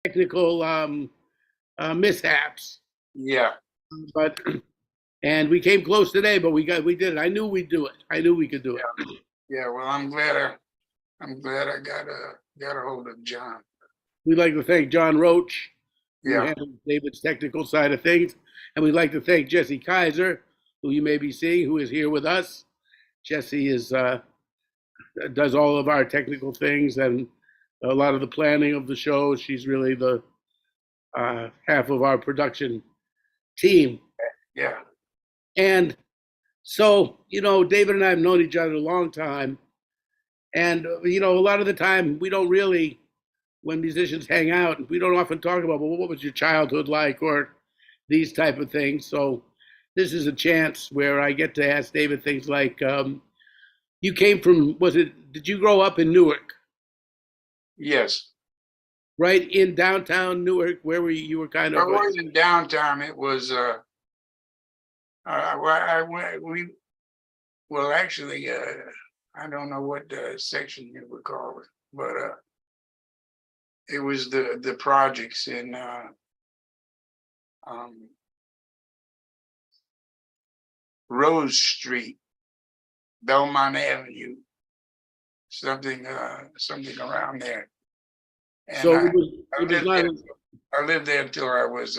technical mishaps, Yeah, but and we came close today, but we did it. I knew we'd do it. I knew we could do it. yeah, yeah. Well, I'm glad I got a hold of John. We'd like to thank John Roach, who Yeah, handles David's technical side of things, and we'd like to thank Jesse Kaiser, who you may be seeing, who is here with us. Jesse is does all of our technical things and a lot of the planning of the show. She's really the half of our production team. yeah, And so, David and I have known each other a long time. And, a lot of the time we don't really, when musicians hang out, we don't often talk about, well, what was your childhood like or these type of things. So this is a chance where I get to ask David things like, you came from, did you grow up in Newark? yes. Right in downtown Newark? Where were you? You were kind I of, wasn't downtown. It was we well actually I don't know what section you would call it, but it was the projects in um, Rose Street, Belmont Avenue, something around there. And so I it was lived not, there. I lived there until I was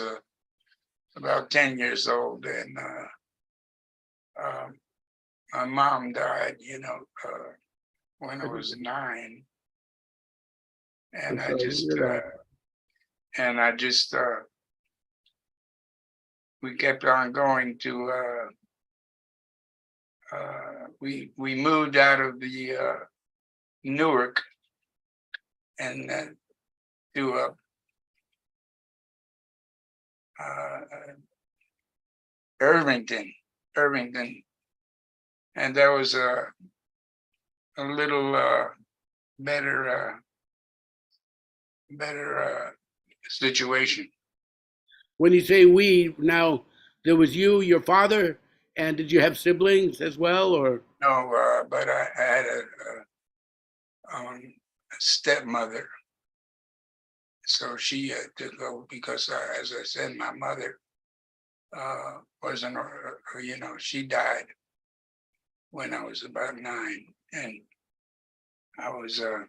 about 10 years old, and um, my mom died, when I was 9, I'm and sorry to hear that. I just we kept on going to we moved out of the Newark and to Irvington, Irvington, and that was a little better situation. When you say we, now there was you, your father, and did you have siblings as well, or? No, but I had a stepmother, so she took over because, as I said, my mother wasn't, she died when I was about 9, and I was, so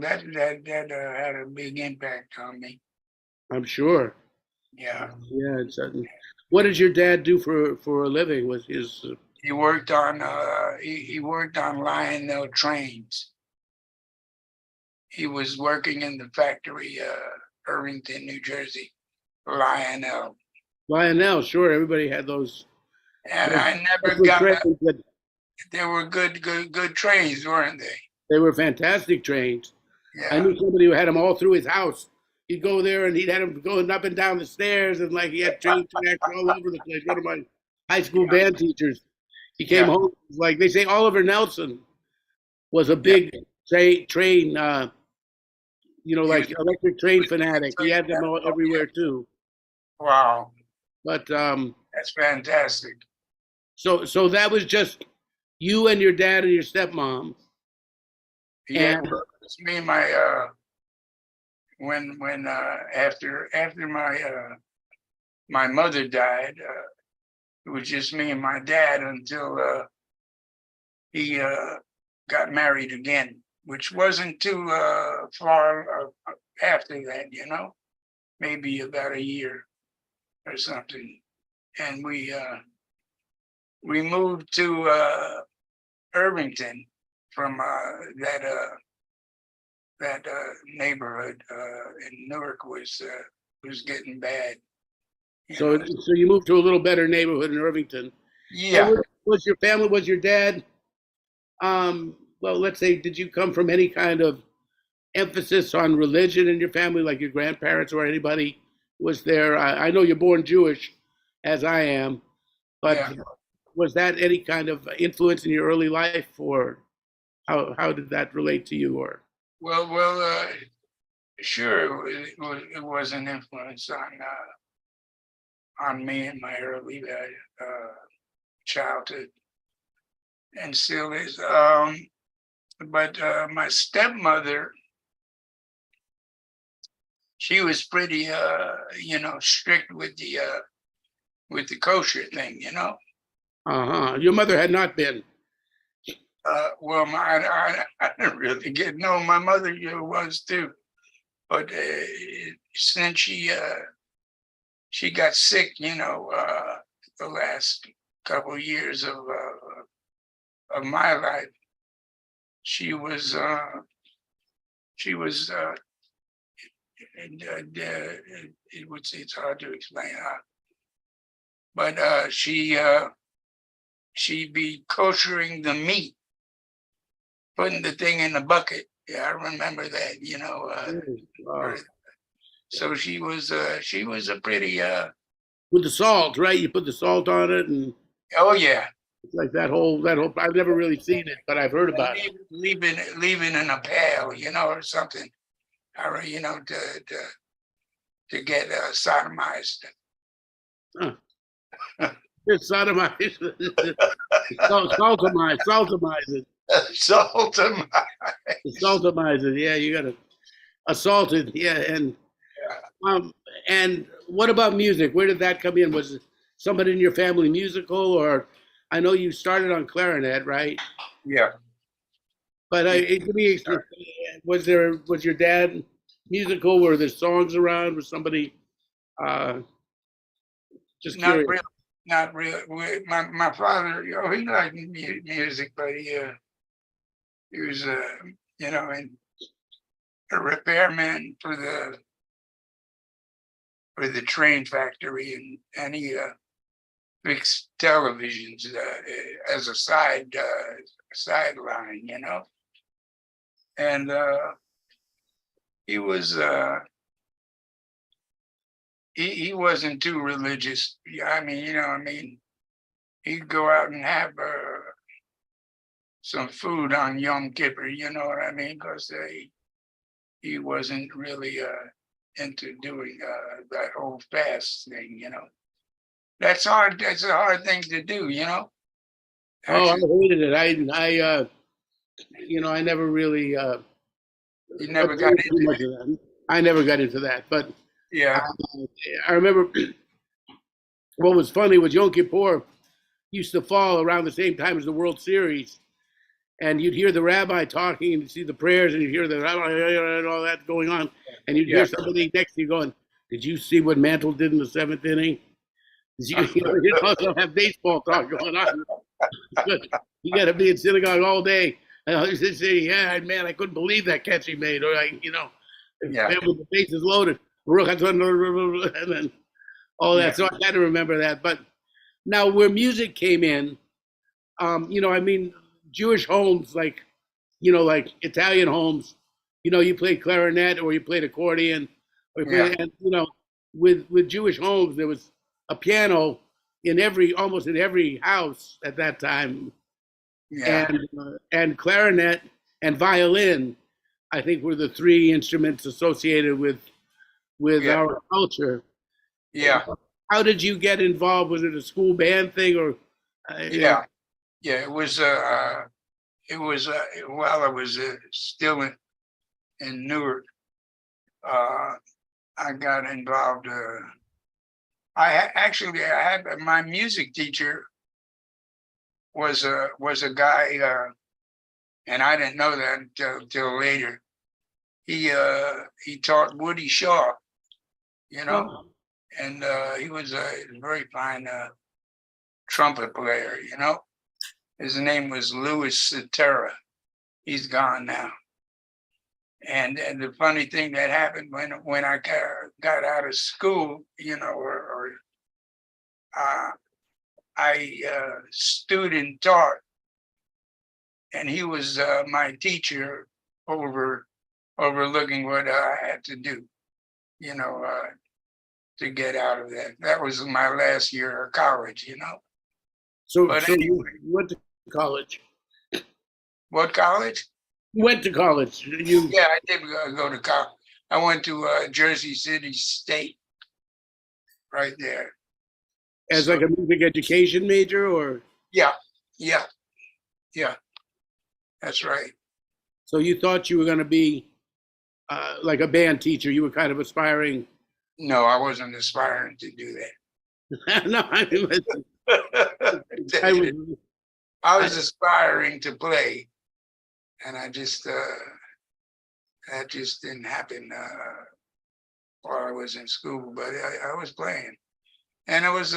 that had a big impact on me. I'm sure. Yeah, Yeah. What does your dad do for a living? Was his he worked on Lionel trains. He was working in the factory, Irvington, New Jersey, Lionel. Lionel? Sure, everybody had those. And those I never different got. trains that They were good trains, weren't they? they were fantastic trains. I Yeah, knew somebody who had them all through his house. He'd go there and he'd had them going up and down the stairs, and like he had train tracks all over the place. One of my high school yeah, band teachers, he came yeah, home like they say. Oliver Nelson was a yeah. big train, He was like electric train fanatic. He train. had them all Oh, yeah. everywhere too. Wow, But that's fantastic. so that was just you and your dad and your stepmom, Yeah, and it's me and my when after my mother died, it was just me and my dad until he got married again, which wasn't too far after that, maybe about a year or something. And we moved to Irvington from that neighborhood in Newark was getting bad, you so know. so you moved to a little better neighborhood in Irvington. And Yeah, was your family? Was your dad? Well, let's say, did you come from any kind of emphasis on religion in your family, like your grandparents or anybody was there? I know you're born Jewish, as I am, but yeah. was that any kind of influence in your early life, or how did that relate to you? Or Sure, it was an influence on me in my early childhood, and still is. But my stepmother she was pretty, strict with the kosher thing, Your mother had not been. Well, I didn't really get no. My mother was too, but since she got sick, the last couple of years of my life, she was and, it's hard to explain how, but she'd be kosher the meat, putting the thing in the bucket. Yeah, I remember that. Wow. So she was a pretty With the salt, right? You put the salt on it, and oh yeah. it's like that whole. I've never really seen it, but I've heard about it. Leaving in a pail, or something, or to get sodomized. Huh. It's sodomized. Saltamize it. Sodomized. Saltamize it. Yeah, you got to assault it. Yeah, and what about music? Where did that come in? Was somebody in your family musical, or I know you started on clarinet, right? Yeah. But to me, was your dad musical? Were there songs around? Was somebody just Not curious? real. Not real. My father, he liked music, but he was and a repairman for the train factory, and he fixed televisions as a sideline, and he was he wasn't too religious. I mean, he'd go out and have some food on Yom Kippur, you know what I mean? Because he wasn't really into doing that whole fast thing, That's hard. That's a hard thing to do, Oh, I Actually, hated it. I never really you never got too into much it. of that. I never got into that, but Yeah, I remember what was funny was Yom Kippur used to fall around the same time as the World Series, and you'd hear the rabbi talking, and you'd see the prayers, and you'd hear the rabbi and all that going on, and you'd yeah. hear somebody next to you going, "Did you see what Mantle did in the seventh inning?" You also have baseball talk going on. You got to be in synagogue all day. And I used to say, "Yeah, man, I couldn't believe that catch he made." Or Yeah, with the bases loaded, and then all yeah, that. So I kind of remember that. But now, where music came in, I mean, Jewish homes, like Italian homes, you played clarinet or you played accordion, or you yeah, played, and with Jewish homes, there was a piano in almost in every house at that time, yeah, and clarinet and violin, I think, were the three instruments associated with yeah, our culture. yeah, How did you get involved? Was it a school band thing, or yeah, yeah. It was while I was still in Newark. Uh, I got involved. I had my music teacher was a guy, and I didn't know that until later. He taught Woody Shaw, oh, and he was a very fine trumpet player. His name was Louis Cetera. He's gone now. And the funny thing that happened when I got out of school, or I student taught, and he was my teacher overlooking what I had to do, you know, to get out of that. That was my last year of college. so But so you anyway, went to college. what college? You went to college. You Yeah, I did go to college. I went to Jersey City State, right there. as So like a music education major, or yeah, yeah, yeah, that's right. so you thought you were going to be like a band teacher? You were kind of aspiring. No, I wasn't aspiring to do No, I mean, I was. that. I I, was aspiring to play, and that just didn't happen while I was in school. But I was playing, and I was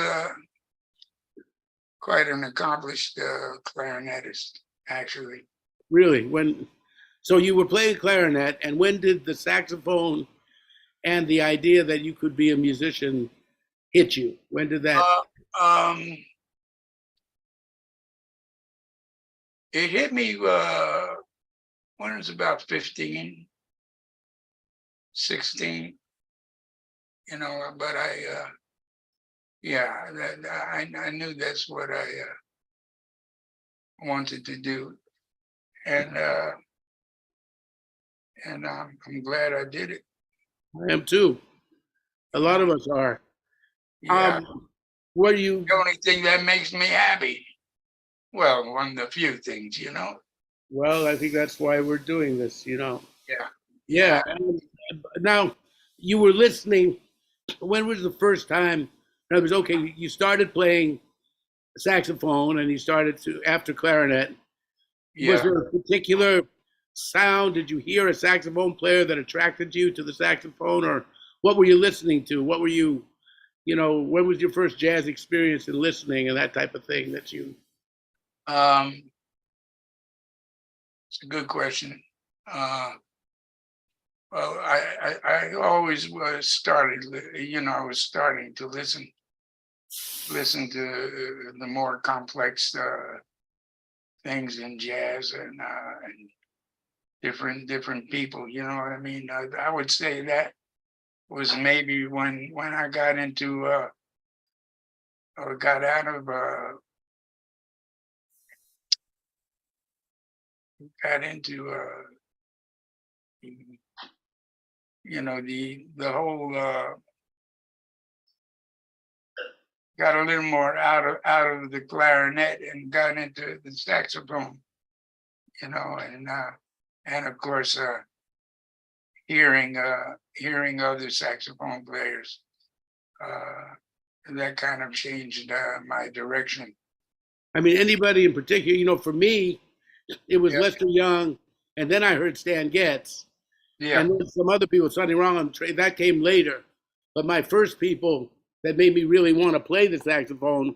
quite an accomplished clarinetist, actually. really, when so you were playing clarinet, and when did the saxophone and the idea that you could be a musician hit you? When did that? Uh, um, it hit me when I was about 15, 16, but yeah, I knew that's what I wanted to do. And I'm glad I did it. I am too. A You lot know, of us are. yeah, Were you? the only thing that makes me happy. Well, one of the few things, Well, I think that's why we're doing this. Yeah, Yeah. yeah. Now, you were listening. When was the first time? It was okay. You started playing saxophone, and you started to after clarinet. Was Yeah. there a particular sound? Did you hear a saxophone player that attracted you to the saxophone, or what were you listening to? What were you, when was your first jazz experience in listening and that type of thing that you? Um, it's a good question. Uh, well, I always was started, I was starting to listen to the more complex things in jazz and different people. You know what I mean? I would say that was maybe when I got into or got out of got into the whole got a little more out of the clarinet and got into the saxophone, and of course hearing other saxophone players that kind of changed my direction. I mean, anybody in particular? For me, it was Yeah, Lester Young, and then I heard Stan Getz, yeah, and then some other people. Something wrong on the train that came later. But my first people that made me really want to play the saxophone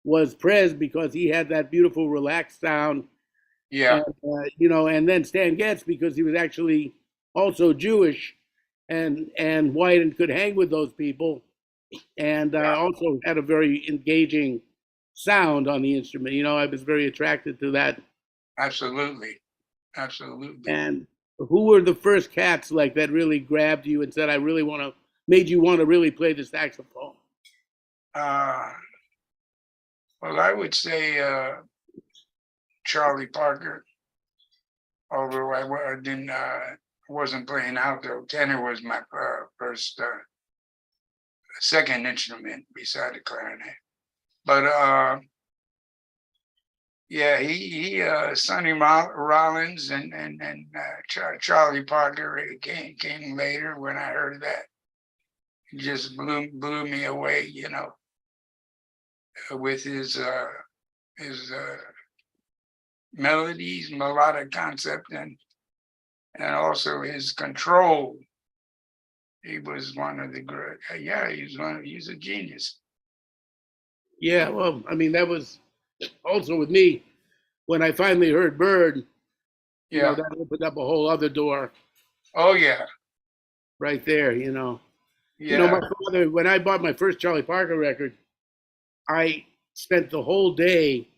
was Prez because he had that beautiful relaxed sound, yeah, and and then Stan Getz because he was actually also Jewish and white and could hang with those people, and yeah. also had a very engaging sound on the instrument. I was very attracted to that. Absolutely, absolutely. And who were the first cats like that really grabbed you and said, "I really want to," made you want to really play the saxophone? Uh, well, I would say Charlie Parker, although I didn't wasn't playing alto. Tenor was my first second instrument beside the clarinet. But yeah, he Sonny Rollins and Charlie Parker came later. When I heard that, it just blew me away. With his melodies, melodic concept, and also his control. He was one of the great. Yeah, he's a genius. Yeah, well, I mean, that was also with me when I finally heard Bird. Yeah. That opened up a whole other door Oh yeah. right there. My Yeah. father, when I bought my first Charlie Parker record, I spent the whole day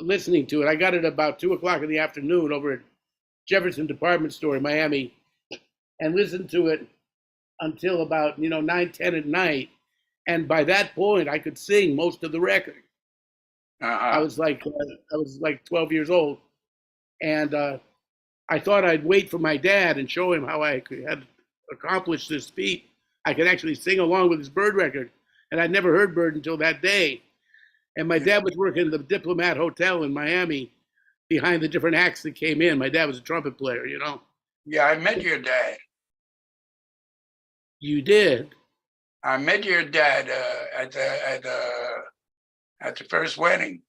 listening to it. I got it about 2 o'clock in the afternoon over at Jefferson Department Store in Miami, and listened to it until about 9, 10 at night. And by that point, I could sing most of the record. I Uh-huh. was like I was like 12 years old, and I thought I'd wait for my dad and show him how had accomplished this feat. I could actually sing along with his Bird record, and I'd never heard Bird until that day. And my dad was working in the Diplomat Hotel in Miami, behind the different acts that came in. My dad was a trumpet player, Yeah, I met your dad. You did? I met your dad at the first wedding.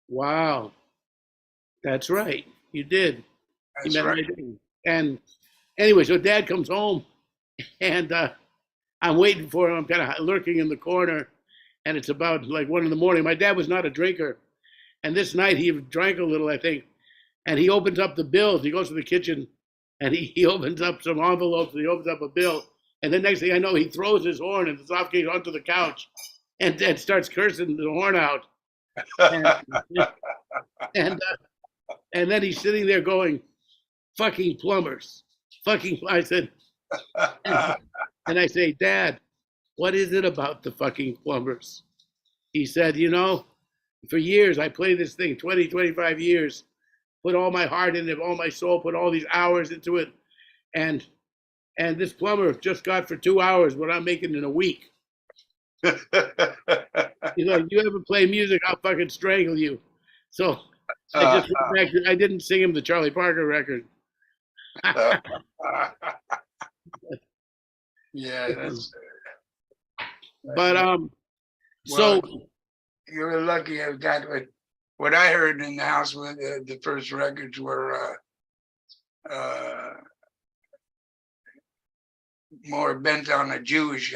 Wow, that's right. You did. You That's met right. my dad. And anyway, so Dad comes home, and I'm waiting for him. I'm kind of lurking in the corner, and it's about like 1 in the morning. My dad was not a drinker, and this night he drank a little, I think. And he opens up the bills. He goes to the kitchen, and he opens up some envelopes. And he opens up a bill, and the next thing I know, he throws his horn and the soft cake onto the couch, and starts cursing the horn out. And and and then he's sitting there going, "Fucking plumbers, fucking." I said, and I say, "Dad, what is it about the fucking plumbers?" He said, for years I played this thing, 20, 25 years, put all my heart in it, all my soul, put all these hours into it. And this plumber just got for 2 hours what I'm making in a week. He's like, you ever play music, I'll fucking strangle you. So I uh, just went back I didn't sing him the Charlie Parker record. uh, yeah, that's But right. so Well, you were lucky. I got what I heard in the house with the first records were more bent on a Jewish.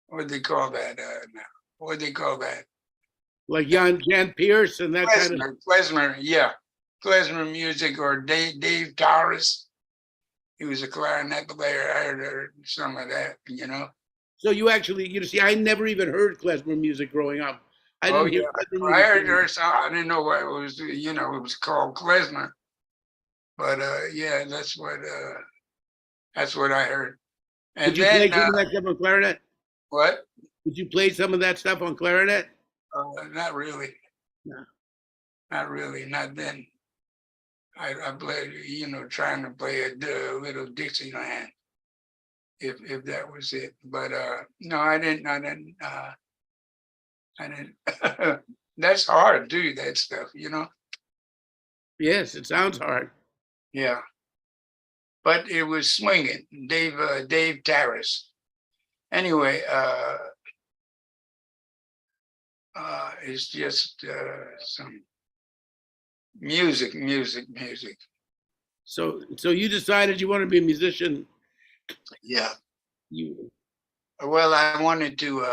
What do they call that? Now? What do they call that? like Jan Pierce and that kind of. Klezmer, yeah, klezmer music, or Dave Towers. He was a clarinet player. I heard some of that. So you actually, see, I never even heard klezmer music growing up. I Oh didn't hear yeah, klezmer I music. heard her song. I didn't know what it was. It was called klezmer. But yeah, that's what I heard. Could And you play then some of that stuff on clarinet? what? Could you play some of that stuff on clarinet? Not really. No. Not really. Not then. I played, trying to play a little Dixieland, if that was it. But no, I didn't. I didn't. That's hard to do that stuff. Yes, it sounds hard. Yeah. But it was swinging. Dave Taris. Anyway, it's just some music. So you decided you wanted to be a musician. Yeah. You Well, I wanted to.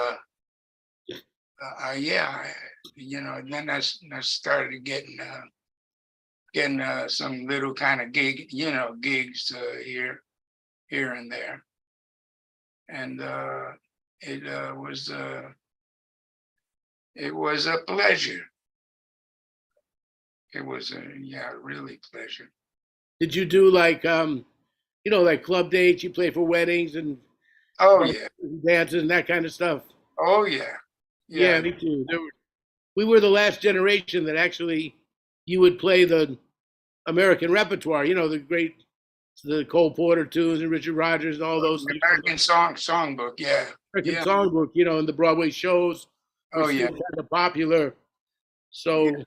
Yeah. Then I started getting some little kind of gigs here and there, and it was a pleasure. It was really pleasure. did you do like like club dates? You play for weddings and Oh yeah, dances and that kind of stuff. oh yeah, Yeah, yeah, me too. We were the last generation that actually you would play the American repertoire. The Cole Porter tunes and Richard Rodgers and all those. the American songbook. Yeah, American yeah, songbook, and the Broadway shows were oh still yeah, kind of popular. yeah, So,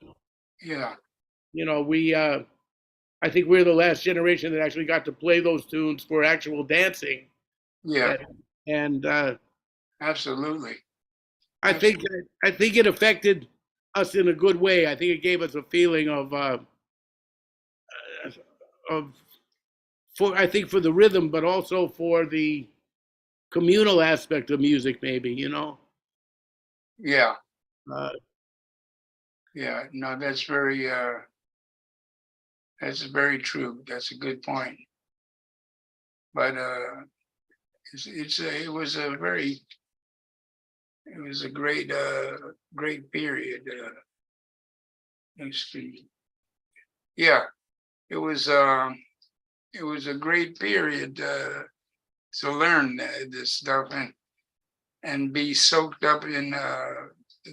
yeah, we I think we're the last generation that actually got to play those tunes for actual dancing. yeah. And Absolutely. I think Absolutely. I think it affected us in a good way. I think it gave us a feeling of for I think for the rhythm, but also for the communal aspect of music, maybe. Yeah, Uh, yeah. No, that's very true. That's a good point. But it was a great period. Let's see. Yeah, it was it was a great period to learn this stuff and be soaked up in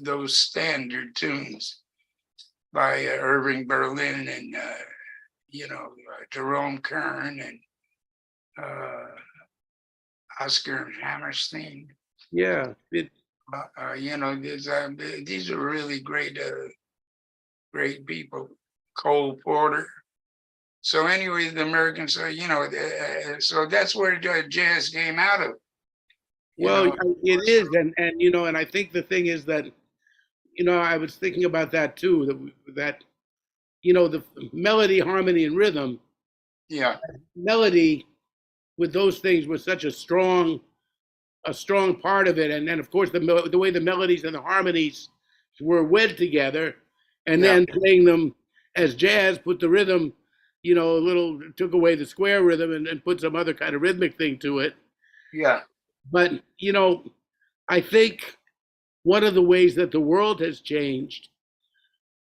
those standard tunes by Irving Berlin and Jerome Kern and uh, Oscar Hammerstein. yeah, These are really great people. Cole Porter. So anyway, the Americans, so that's where jazz came out of. You Well, know, it is, and and I think the thing is that I was thinking about that too. That the melody, harmony, and rhythm. yeah, Melody with those things was such a strong part of it, and then of course the way the melodies and the harmonies were wed together, and yeah, then playing them as jazz, put the rhythm, a little took away the square rhythm and put some other kind of rhythmic thing to it. yeah, But I think one of the ways that the world has changed,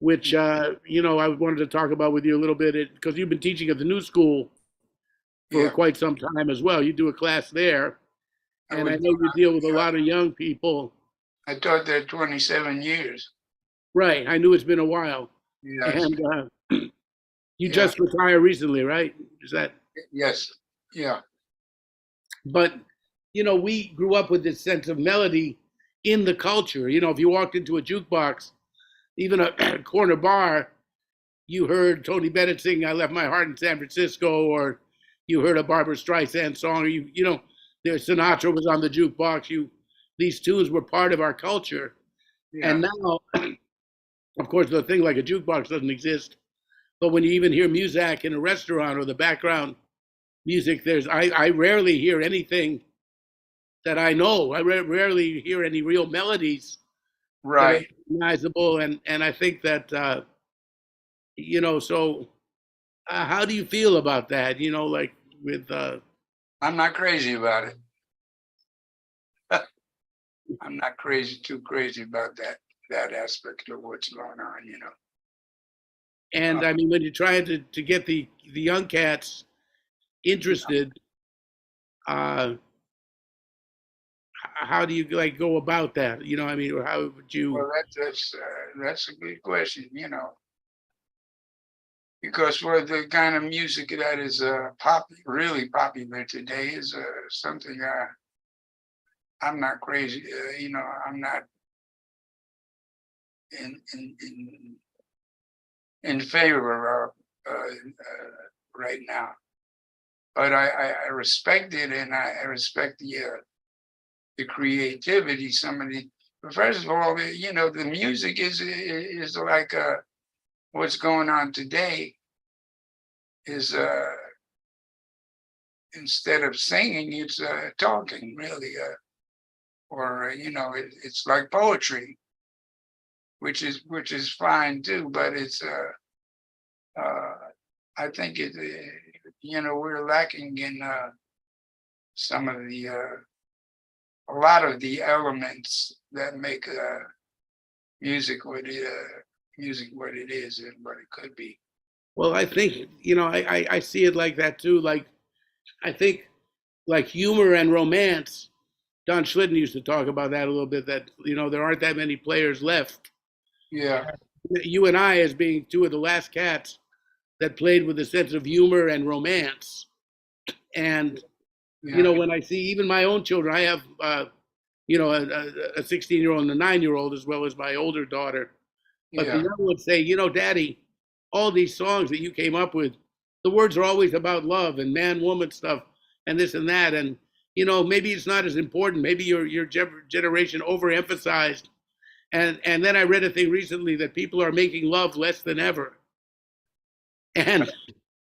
which I wanted to talk about with you a little bit, because you've been teaching at the New School for yeah. quite some time as well. You do a class there, I and I would, know you deal with a yeah, lot of young people. I taught there 27 years. Right. I knew it's been a while. Yes, And you yeah, just retired recently, right? Is that? yes, yeah, But, we grew up with this sense of melody in the culture. If you walked into a jukebox, even a corner bar, you heard Tony Bennett sing "I Left My Heart in San Francisco," or you heard a Barbara Streisand song, or there Sinatra was on the jukebox. These tunes were part of our culture. yeah. And now, of course, the thing like a jukebox doesn't exist. But when you even hear music in a restaurant or the background music, I rarely hear anything that I know. I rarely hear any real melodies that are Right. recognizable, and I think that so how do you feel about that? Like with I'm not crazy about it. I'm not too crazy about that aspect of what's going on. Uh, and I mean when you're trying to get the young cats yeah. interested, uh, how do you like go about that? I mean, or how would you? Well, that's a good question. Because for the kind of music that is really popular today is something I'm not crazy. I'm not in in in, in favor of right now. But I respect it, and I respect the creativity. Some of the but first of all, the music is like what's going on today is instead of singing, it's talking really, or it's like poetry, which is fine too. But it's uh, I think we're lacking in some of the a lot of the elements that make music what it is and what it could be. Well, I think I see it like that too. Like I think like humor and romance. Don Schlitten used to talk about that a little bit. That there aren't that many players left. Yeah, You and I, as being two of the last cats that played with a sense of humor and romance. And yeah, when I see even my own children, I have a 16-year-old and a 9-year-old as well as my older daughter. But the yeah, young ones say, Daddy, all these songs that you came up with, the words are always about love and man woman stuff and this and that. And maybe it's not as important. Maybe your generation overemphasized. And then I read a thing recently that people are making love less than ever. And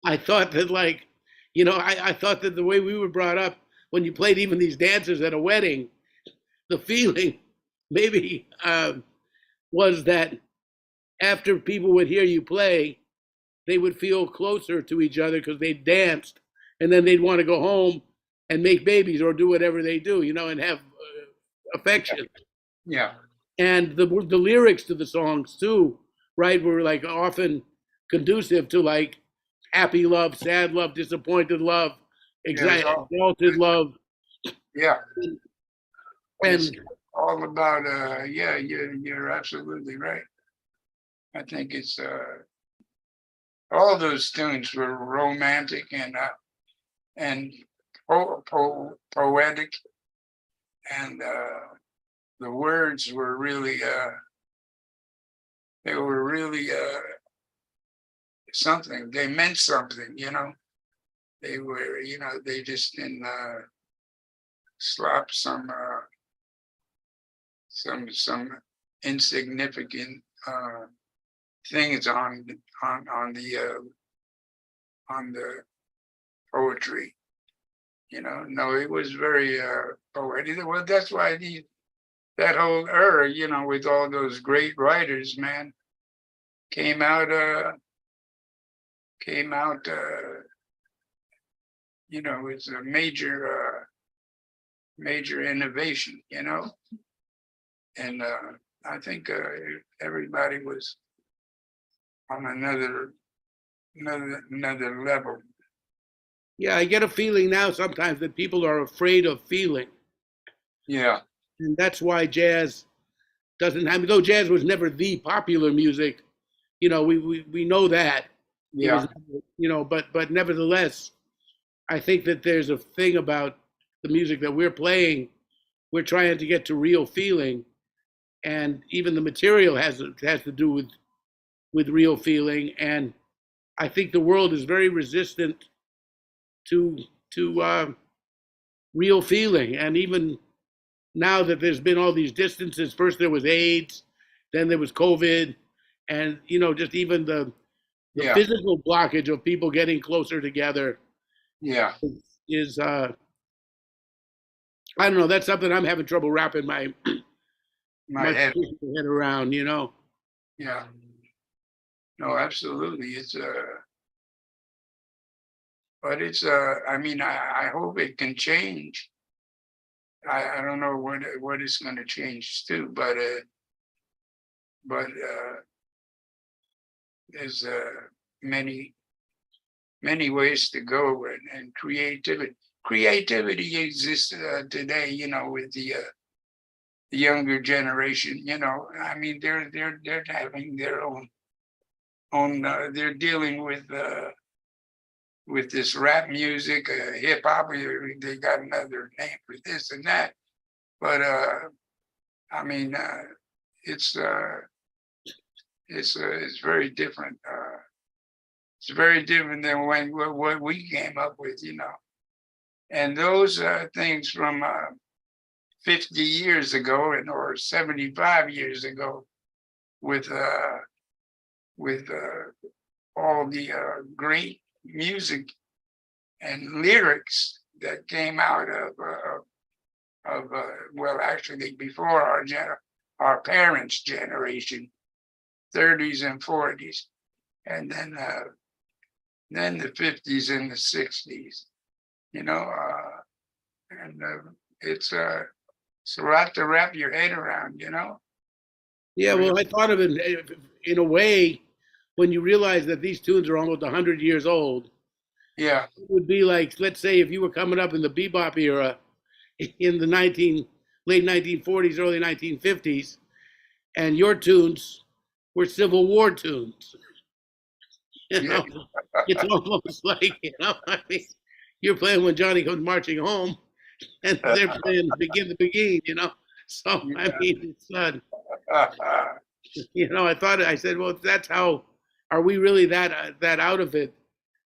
I thought that I thought that the way we were brought up, when you played even these dances at a wedding, the feeling maybe was that after people would hear you play, they would feel closer to each other because they danced, and then they'd want to go home and make babies or do whatever they do, and have affection. yeah, And the lyrics to the songs too, right, were like often conducive to like happy love, sad love, disappointed love, yeah. exalted love, Yeah, it's and all about yeah. You're absolutely right. I think it's all those tunes were romantic and poetic, and the words were really they were really something. They meant something, They were, they just didn't slap some insignificant things on the poetry. No, it was very poetic. Well, that's why that whole era, with all those great writers, man, came out came out it's a major innovation, and I think everybody was on another level. Yeah, I get a feeling now sometimes that people are afraid of feeling. Yeah, And that's why jazz doesn't, I mean, though jazz was never the popular music, we know that. It yeah, was, but nevertheless, I think that there's a thing about the music that we're playing. We're trying to get to real feeling, and even the material has to do with real feeling. And I think the world is very resistant to to real feeling. And even now that there's been all these distances, first there was AIDS, then there was COVID, and just even the yeah, physical blockage of people getting closer together yeah. is I don't know. That's something I'm having trouble wrapping My my head. head around. Yeah. No, absolutely. But it's I mean, I hope it can change. I don't know what it's going to change to, but there's many ways to go, and creativity exists today, with the younger generation. I mean, they're having their own they're dealing with this rap music, hip hop. They got another name for this and that, but I mean, it's very different. It's very different than what we came up with, And those things from 50 years ago or 75 years ago, with all the great music and lyrics that came out of well, actually before our parents' generation, 30s and 40s, and then the 50s and the 60s, and it's a lot to wrap your head around, Yeah, well, I thought of it in a way when you realize that these tunes are almost 100 years old. Yeah, It would be like, let's say, if you were coming up in the bebop era in the late 1940s, early 1950s, and your tunes were Civil War tunes. You yeah, know, it's almost like I mean, you're playing when Johnny comes marching home, and they're playing Begin to Begin. So I yeah. mean, it's I said, well, that's how. Are we really that out of it?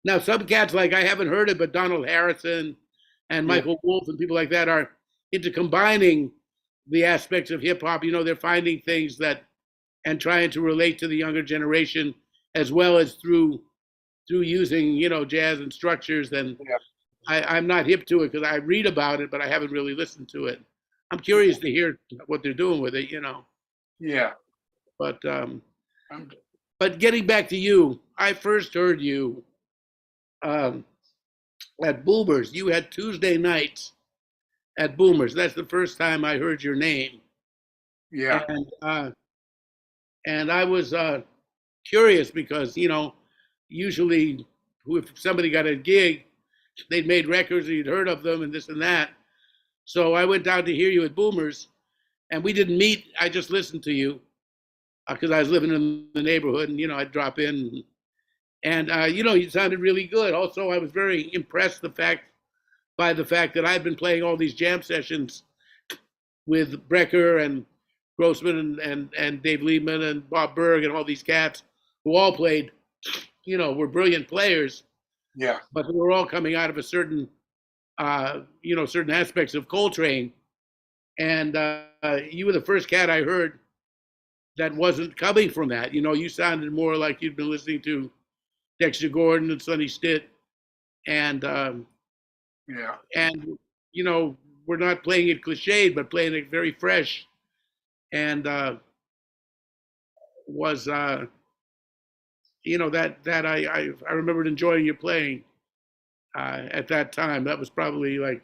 Now, some cats like I haven't heard it, but Donald Harrison and Yeah, Michael Wolf and people like that are into combining the aspects of hip hop. They're finding things that and trying to relate to the younger generation as well as through using jazz and structures. And yeah, I'm not hip to it because I read about it, but I haven't really listened to it. I'm curious to hear what they're doing with it. yeah. But I'm, but getting back to you, I first heard you um, at Boomers. You had Tuesday nights at Boomers. That's the first time I heard your name, yeah, and I was curious because usually if somebody got a gig, they'd made records, or you'd heard of them, and this and that. So I went down to hear you at Boomers, and we didn't meet. I just listened to you because I was living in the neighborhood, and I'd drop in, and you sounded really good. Also, I was very impressed by the fact that I've been playing all these jam sessions with Brecker and Grossman and Dave Liebman and Bob Berg and all these cats who all played, were brilliant players, Yeah. but they were all coming out of a certain, certain aspects of Coltrane. And you were the first cat I heard that wasn't coming from that. You sounded more like you'd been listening to Dexter Gordon and Sonny Stitt, and Yeah. and you know, we're not playing it cliched, but playing it very fresh, and was that I remembered enjoying your playing at that time. That was probably like,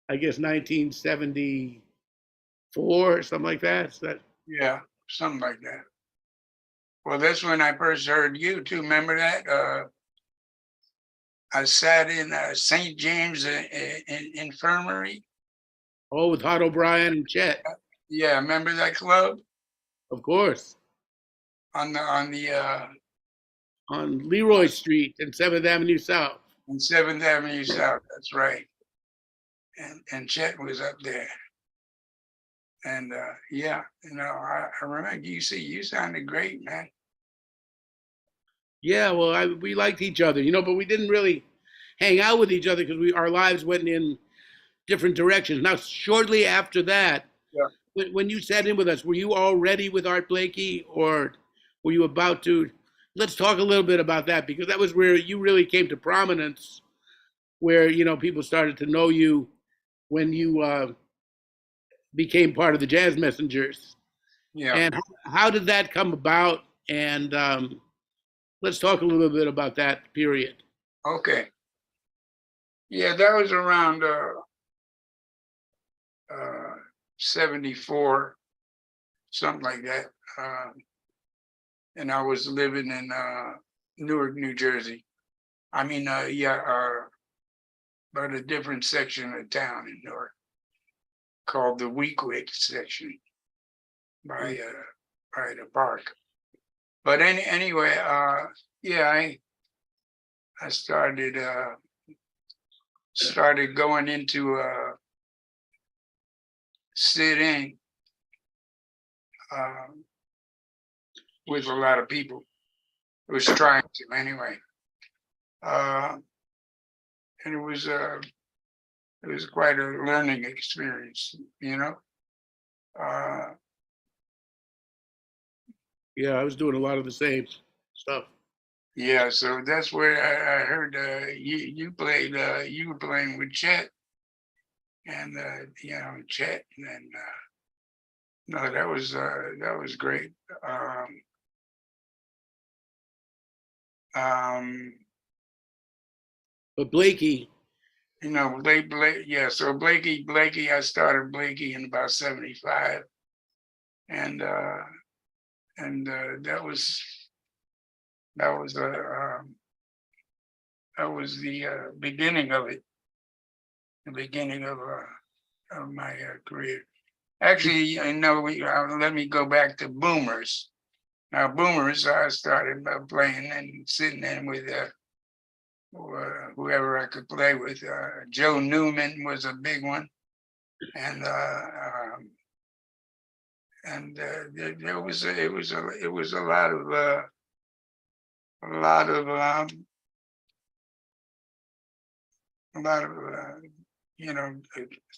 I guess, 1974 or something like that. So that Yeah. Something like that. Well, that's when I first heard you too. Remember that? I sat in St. James Infirmary. oh, with Hot O'Brien and Chet, Yeah, remember that club of course, on the on Leroy Street and Seventh Avenue South. on 7th Avenue South. That's right. And Chet was up there. And yeah, I remember you sounded great, man. Yeah, well, we liked each other, but we didn't really hang out with each other because our lives went in different directions. Now, shortly after that, Yeah. when you sat in with us, were you already with Art Blakey, or were you about to? Let's talk a little bit about that, because that was where you really came to prominence, where people started to know you when you became part of the Jazz Messengers. Yeah. And how did that come about? And let's talk a little bit about that period. Okay. Yeah, that was around 74, something like that. And I was living in Newark, New Jersey. I mean, but a different section of town in Newark called the Weequahic section by the park. But anyway, yeah, I started going into sitting with a lot of people. It was trying to anyway, and it was quite a learning experience, Uh, Yeah, I was doing a lot of the same stuff. yeah, so that's where I heard you played. You were playing with Chet, and Chet, and no, that was great. Um, But Blakey, Blake, yeah. So Blakey, I started Blakey in about 75, and that was that was the beginning of it, the beginning of my career. Actually, let me go back to Boomers. Now, Boomers, I started playing and sitting in with whoever I could play with. Joe Newman was a big one, and there was it was a lot of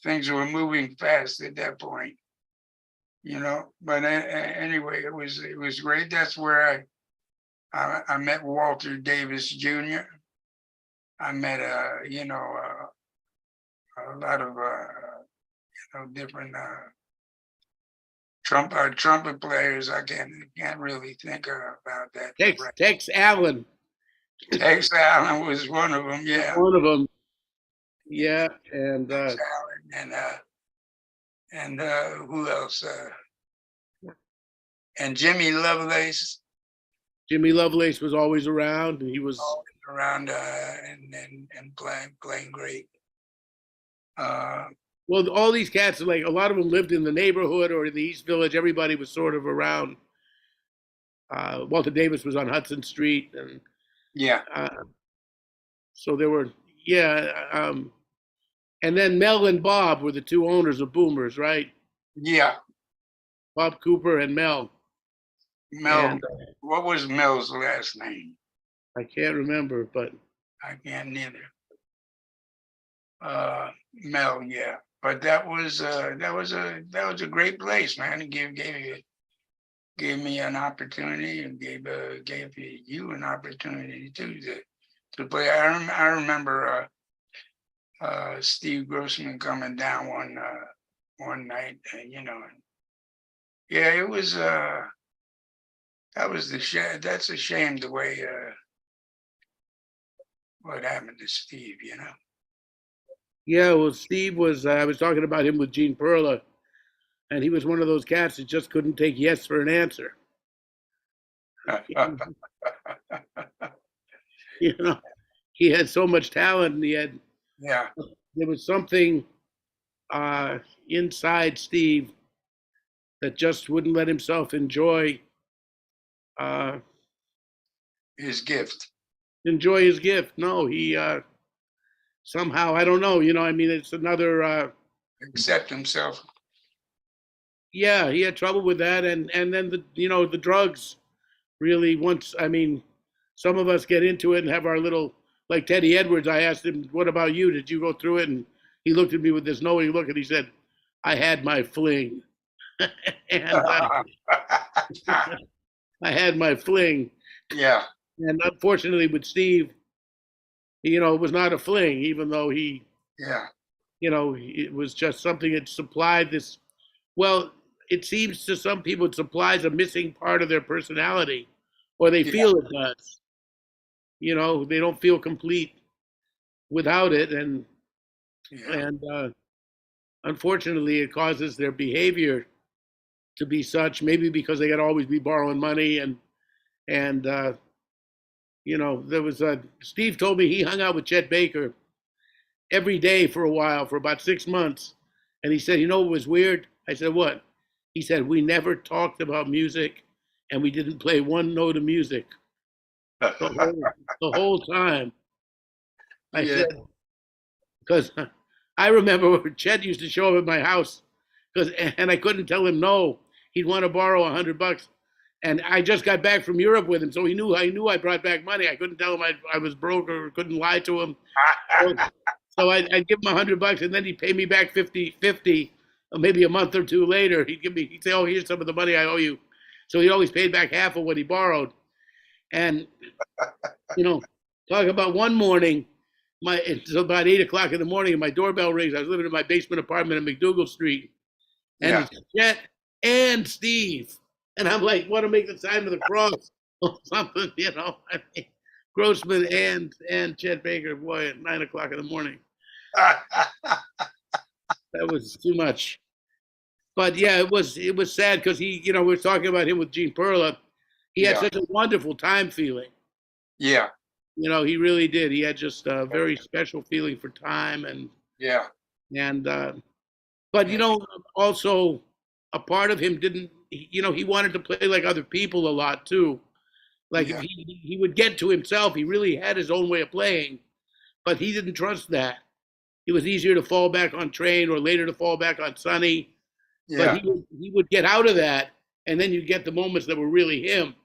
things were moving fast at that point. But anyway, it was great. That's where I met Walter Davis Jr. I met a lot of different trumpet players. I can't really think about that. Tex Allen, Tex Allen was one of them. Yeah, one of them. Yeah, and Tex Allen and who else? And Jimmy Lovelace. Jimmy Lovelace was always around, and he was around and playing great. Well, all these cats, like a lot of them lived in the neighborhood or in the East Village. Everybody was sort of around. Walter Davis was on Hudson Street, and yeah, so there were, yeah. And then Mel and Bob were the two owners of Boomers, right? Yeah, Bob Cooper and Mel. Mel. And, What was Mel's last name? I can't remember, but I can't neither. Mel, yeah. But that was a great place, man. It gave me an opportunity and gave you an opportunity too to play. I remember Steve Grossman coming down one night, yeah, it was that was the shame. That's a shame the way what happened to Steve. yeah. Well, Steve was. I was talking about him with Gene Perla, and he was one of those cats that just couldn't take yes for an answer. You know, he had so much talent, and Yeah, there was something inside Steve that just wouldn't let himself uh, his gift. enjoy his gift. No, he somehow, I don't know. I mean, it's another. Accept himself. Yeah, he had trouble with that, and then the drugs really once. I mean, some of us get into it and have our little, like Teddy Edwards. I asked him, "What about you? Did you go through it?" And he looked at me with this knowing look, and he said, "I had my fling," and I had my fling. Yeah, And unfortunately, with Steve, it was not a fling, even though yeah, it was just something that supplied this. Well, it seems to some people it supplies a missing part of their personality, or they yeah, feel it does. They don't feel complete without it, and yeah, and unfortunately, it causes their behavior to be such. Maybe because they got to always be borrowing money, and there was Steve told me he hung out with Chet Baker every day for a while, for about 6 months. And he said, what was weird? I said, what? He said, we never talked about music and we didn't play one note of music the whole time. I yeah. said, because I remember when Chet used to show up at my house and I couldn't tell him no. He'd want to borrow $100. And I just got back from Europe with him, so I knew I brought back money. I couldn't tell him I was broke or couldn't lie to him. So I'd give him $100, and then he'd pay me back 50, or maybe a month or two later. He'd say, "Oh, here's some of the money I owe you." So he always paid back half of what he borrowed. And you know, talk about one morning, it's about 8 o'clock in the morning, and my doorbell rings. I was living in my basement apartment on McDougal Street, and Yeah. it's Chet and Steve, and I'm like, "Want to make the sign of the cross or something?" I mean, Grossman and Chet Baker, boy, at 9 o'clock in the morning. That was too much. But yeah, it was sad because we were talking about him with Gene Perla. He had Yeah, such a wonderful time feeling. yeah, He really did. He had just a very special feeling for time yeah, and but yeah, also a part of him didn't. He wanted to play like other people a lot too. Like if yeah, he would get to himself, he really had his own way of playing, but he didn't trust that. It was easier to fall back on Train or later to fall back on Sonny. But yeah, he would get out of that, and then you get the moments that were really him,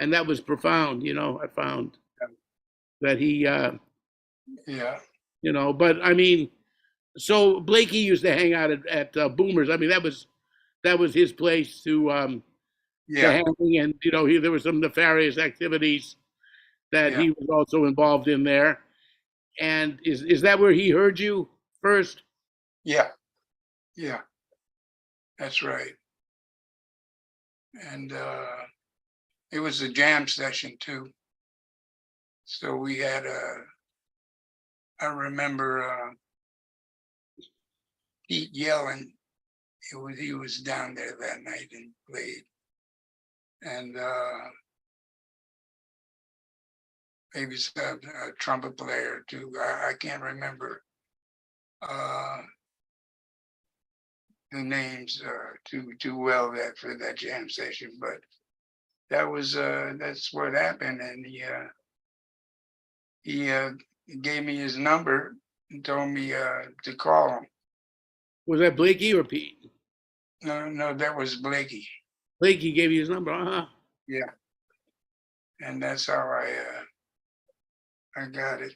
and that was profound. I found that he, yeah, but I mean, so Blakey used to hang out at Boomers. I mean, that was his place to yeah, hang, and there were some nefarious activities that yeah, he was also involved in there. And is that where he heard you first? yeah, yeah. That's right. And it was a jam session too. So we had I remember Pete yelling. He was down there that night and played. And maybe some trumpet player too. I can't remember uh, the names too well that for that jam session, but that's what happened. And he gave me his number and told me to call him. Was that Blakey or Pete? No, no, that was Blakey. Blakey gave you his number, huh? Yeah, and that's how I got it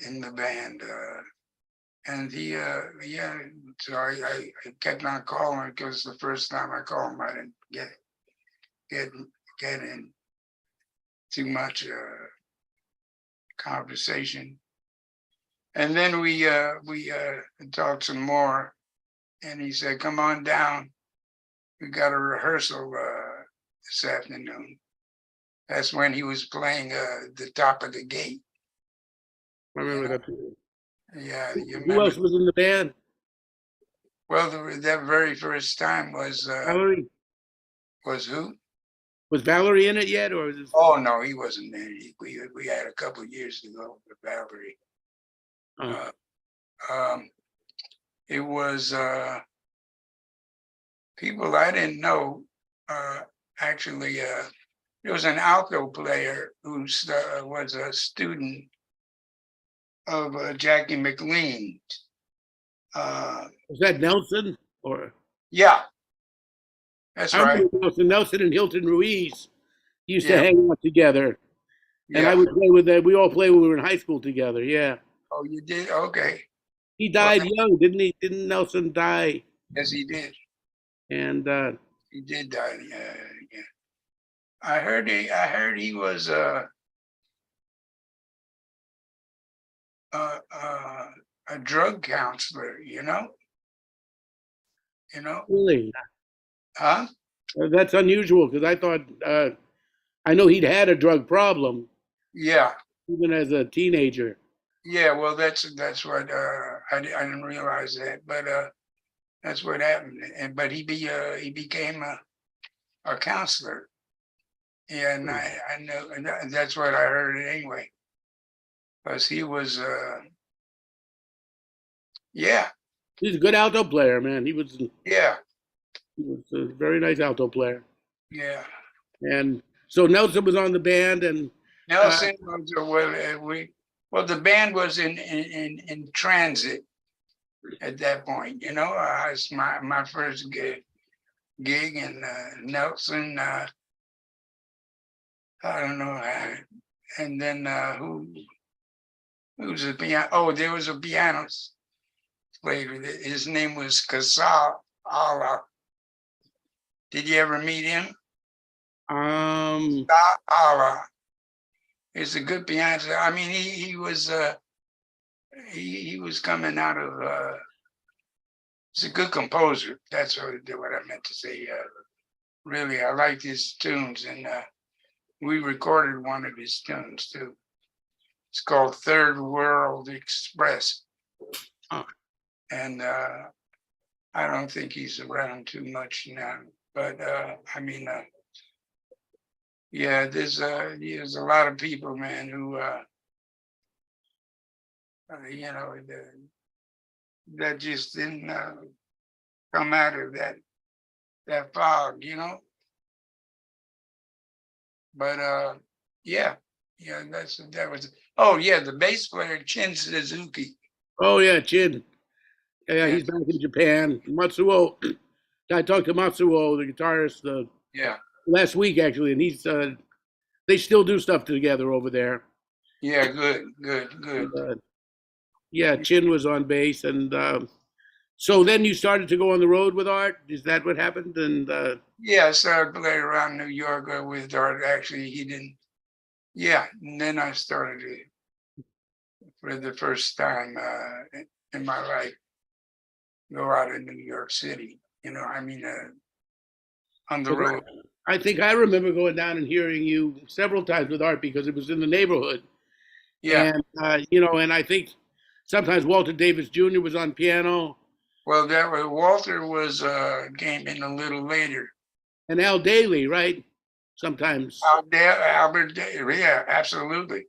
in the band. And he, yeah, so I kept on calling because the first time I called him, I didn't get get in too much conversation. And then we talked some more, and he said, "Come on down. We got a rehearsal this afternoon." That's when he was playing the top of the gate. I You remember know? that. Yeah, you Who remember? else was in the band? Well, that very first time Valerie. was who? Was Valerie in it yet, or was it? Oh no, he wasn't there. We had a couple of years to go with Valerie. Oh, Uh, um, it was people I didn't know. Uh, actually, there was an alto player who was a student of Jackie McLean. was that Nelson? Or Yeah, that's I right. remember Nelson. Nelson and Hilton Ruiz used to Yeah, hang out together, and I yeah. would play with them. We all played when we were in high school together. Yeah, Oh, you did? Okay. he Well, died young, didn't he? Didn't Nelson die? yes, he did. And He did die. Yeah, yeah. I heard he was uh, uh, a drug counselor. You know, really, huh? that's unusual because I thought I know he'd had a drug problem Yeah, even as a teenager. yeah. Well, that's what I didn't realize that, but that's what happened. And but he became a counselor. Yeah, and I know, and that's what I heard anyway. Because he was, yeah, He's a good alto player, man. yeah, He was a very nice alto player. yeah. And so Nelson was on the band, and uh, Nelson was well, the band was in transit at that point. It's my first gig, and Nelson, I don't know, and then who's a piano? Oh, there was a pianist later. His name was Kasal Allah. Did you ever meet him? um, Allah is a good pianist. I mean, he was coming out of. He's a good composer. That's what I meant to say. Really, I liked his tunes, and we recorded one of his tunes too. It's called Third World Express, uh, and I don't think he's around too much now. But I mean, yeah, there's a lot of people, man, who that just didn't come out of that fog. But yeah, yeah, that was. Oh yeah, the bass player Chin Suzuki. oh yeah, Chin. Yeah, Yeah, he's back in Japan. Matsuo, I talked to Matsuo, the guitarist, yeah, last week actually, and they still do stuff together over there. yeah. Good, good, And, good. yeah, Chin was on bass, and so then you started to go on the road with Art. Is that what happened? And Yeah, I started playing around New York with Art. Actually, he didn't. Yeah, and then I started it for the first time in my life. Go out in New York City. I mean, on the 'cause road. I think I remember going down and hearing you several times with Art because it was in the neighborhood, Yeah. and and I think sometimes Walter Davis Jr. was on piano, Well, that was Walter was came in a little later. and Al Daly, right? Sometimes Albert, yeah, absolutely.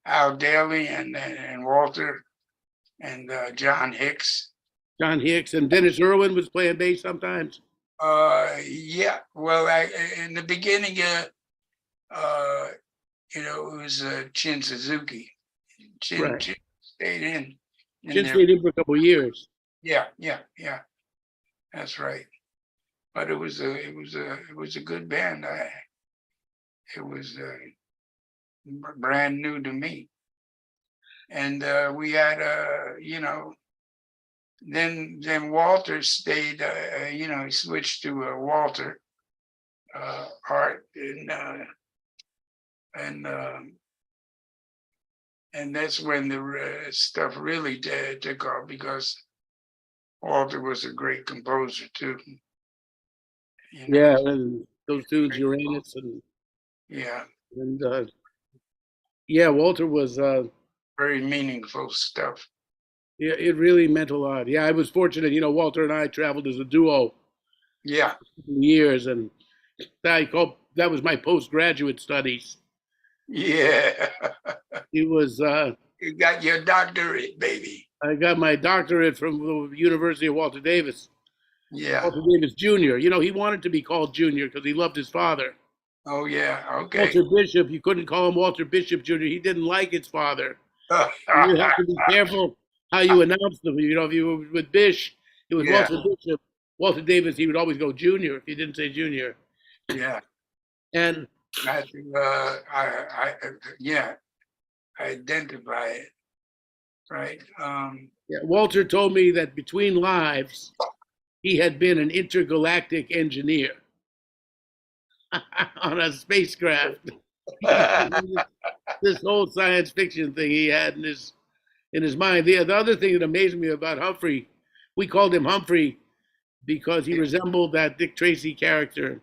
Al Daly and Walter and John Hicks. John Hicks and Dennis Irwin was playing bass sometimes. Yeah. Well, in the beginning, uh, it was Chin Suzuki. Right. Chin stayed in Chin there. stayed in for a couple of years. Yeah, yeah, yeah. That's right. But it was a good band. It was brand new to me. And we had, then Walter stayed, he switched to Walter Art, and and that's when the stuff really took off, because Walter was a great composer too. Yeah, and those tunes, Uranus, Yeah, and yeah, Walter was. very meaningful stuff. Yeah, it really meant a lot. Yeah, I was fortunate. Walter and I traveled as a duo Yeah, for years, and that was my postgraduate studies. yeah. He was. You got your doctorate, baby. I got my doctorate from the University of Walter Davis. Yeah. Walter Davis Jr. He wanted to be called Junior because he loved his father. Oh yeah. Okay. Walter Bishop, you couldn't call him Walter Bishop Jr. He didn't like his father. You have to be careful how you announce them. If you were with Bish, it was Yeah. Walter Bishop. Walter Davis, he would always go Junior if you didn't say Junior. Yeah. And I, yeah, identify it, right? yeah, Walter told me that between lives, he had been an intergalactic engineer on a spacecraft. This whole science fiction thing he had in his mind. The other thing that amazed me about Humphrey, we called him Humphrey because he resembled that Dick Tracy character.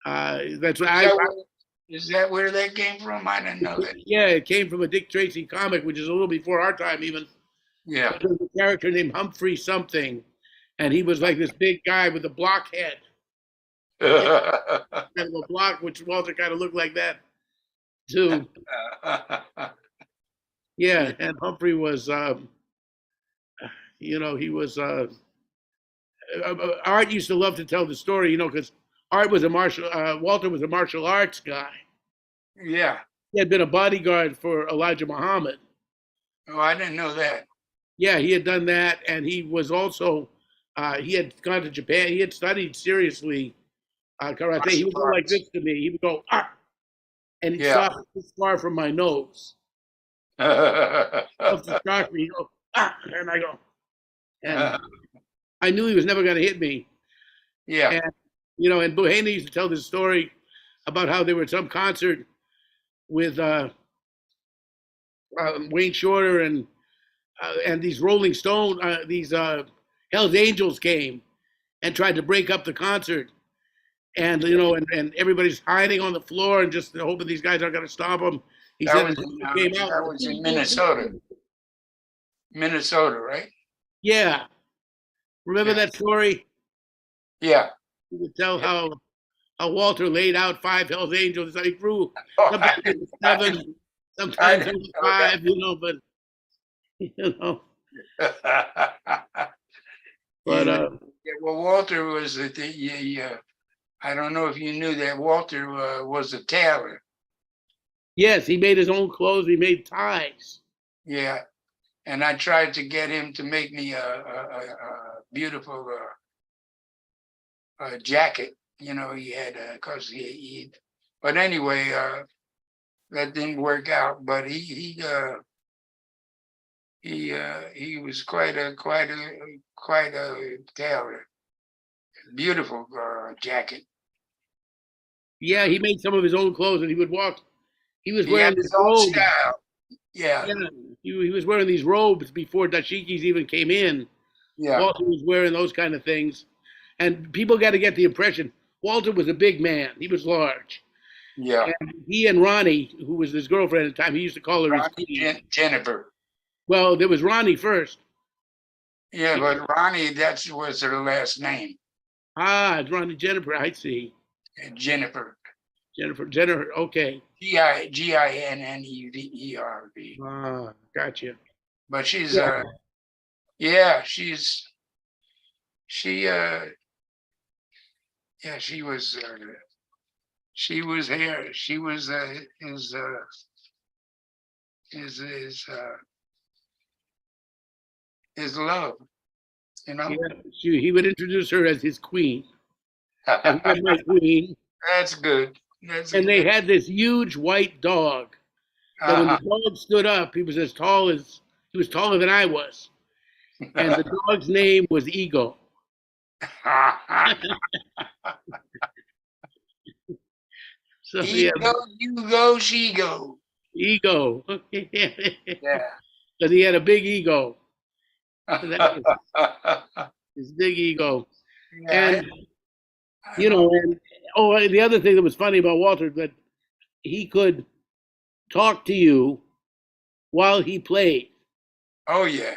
That's what Is that where that came from? I didn't know that. Yeah, it came from a Dick Tracy comic, which is a little before our time even. Yeah. There was a character named Humphrey something, and he was like this big guy with a block head, kind of a block, which Walter kind of looked like that too. Yeah, and Humphrey was, he was. Art used to love to tell the story, because Art was Walter was a martial arts guy. Yeah. He had been a bodyguard for Elijah Muhammad. Oh, I didn't know that. Yeah, he had done that, and he was also he had gone to Japan. He had studied seriously karate. He would go like this to me. He would go and he'd stop this far from my nose. To shock me, he'd go and I go, and I knew he was never going to hit me. Yeah. And and Buhane used to tell this story about how they were at some concert with Wayne Shorter and these Rolling Stone, these Hell's Angels came and tried to break up the concert, and and everybody's hiding on the floor and just hoping these guys aren't going to stop them. He said that was in Minnesota. Minnesota, right? Yeah, remember that story? Yeah. You could tell how Walter laid out 5 Hell's Angels. He grew sometimes it was 7, sometimes it was 5. But but well, Walter was I don't know if you knew that Walter was a tailor. Yes, he made his own clothes. He made ties. Yeah, and I tried to get him to make me a beautiful jacket. He had because But anyway, that didn't work out. But he was quite a tailor. Beautiful jacket. Yeah, he made some of his own clothes, and he would walk. He was wearing his own style. Yeah. He was wearing these robes before dashikis even came in. Yeah. Walter was wearing those kind of things, and people got to get the impression Walter was a big man. He was large. Yeah. And he and Ronnie, who was his girlfriend at the time, he used to call her Jennifer. Well, there was Ronnie first. Yeah, but Ronnie, that was her last name. It's Ronnie Jennifer. I see. Jennifer. Jennifer. Okay. Ginnever. Gotcha. But she's she was here. She was his love, Yeah, he would introduce her as his queen. Have you met my queen? That's good. That's and they good. had this huge white dog that when the Uh-huh. dog stood up, he was taller than I was, and the dog's name was Ego. So yeah, Ego, you go, she go. Ego, Yeah. because he had a big ego. That was Yeah, his big ego, I, and I you know. know, and the other thing that was funny about Walter that he could talk to you while he played. Oh yeah,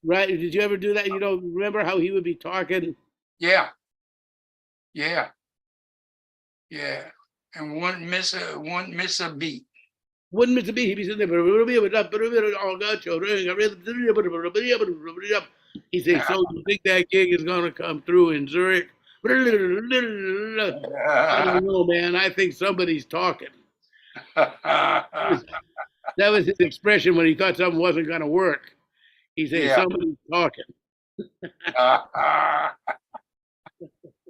Right? Did you ever do that? You know, remember how he would be talking? yeah, yeah, yeah. And wouldn't miss a beat. Wouldn't it be? He'd be sitting there. He say, "So you think that gig is going to come through in Zurich?" I don't know, man. I think somebody's talking. That was his expression when he thought something wasn't going to work. He say, Yeah. "Somebody's talking."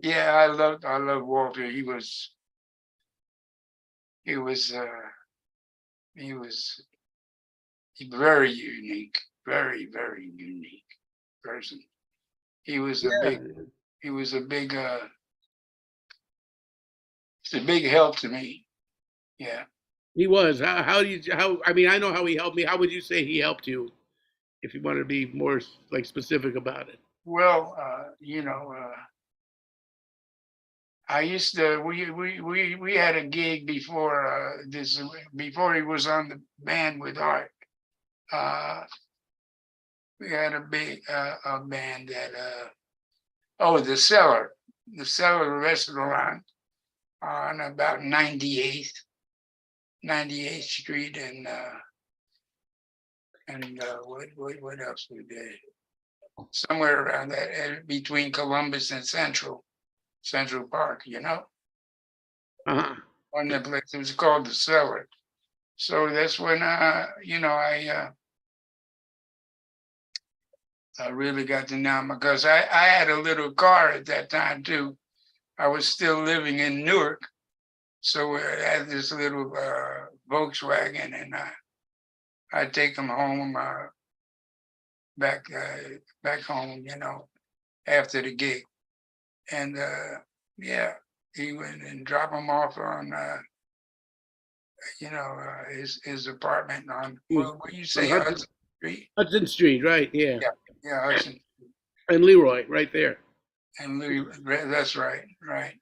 Yeah, I love Walter. He was he was very unique, very unique person. He was a big Yeah, he was a big it's a big help to me. Yeah. he was. How do you? How? I mean, I know how he helped me. How would you say he helped you? If you want to be more like specific about it. Well, I used to we had a gig before this before he was on the band with Art. Uh, we had a band that the Cellar Restaurant on about 98th Street and what else we did? Somewhere around that between Columbus and Central Park, Uh-huh. on the place. It was called the Cellar. So that's when I really got to know him because I had a little car at that time too. I was still living in Newark, so I had this little Volkswagen, and I take him home back back home, after the gig, and yeah, he went and drop him off on his apartment on He was what you on say Hudson Street, Hudson Street, right? Yeah, yeah, yeah, Hudson and Leroy, right there. and Louis, that's right, right,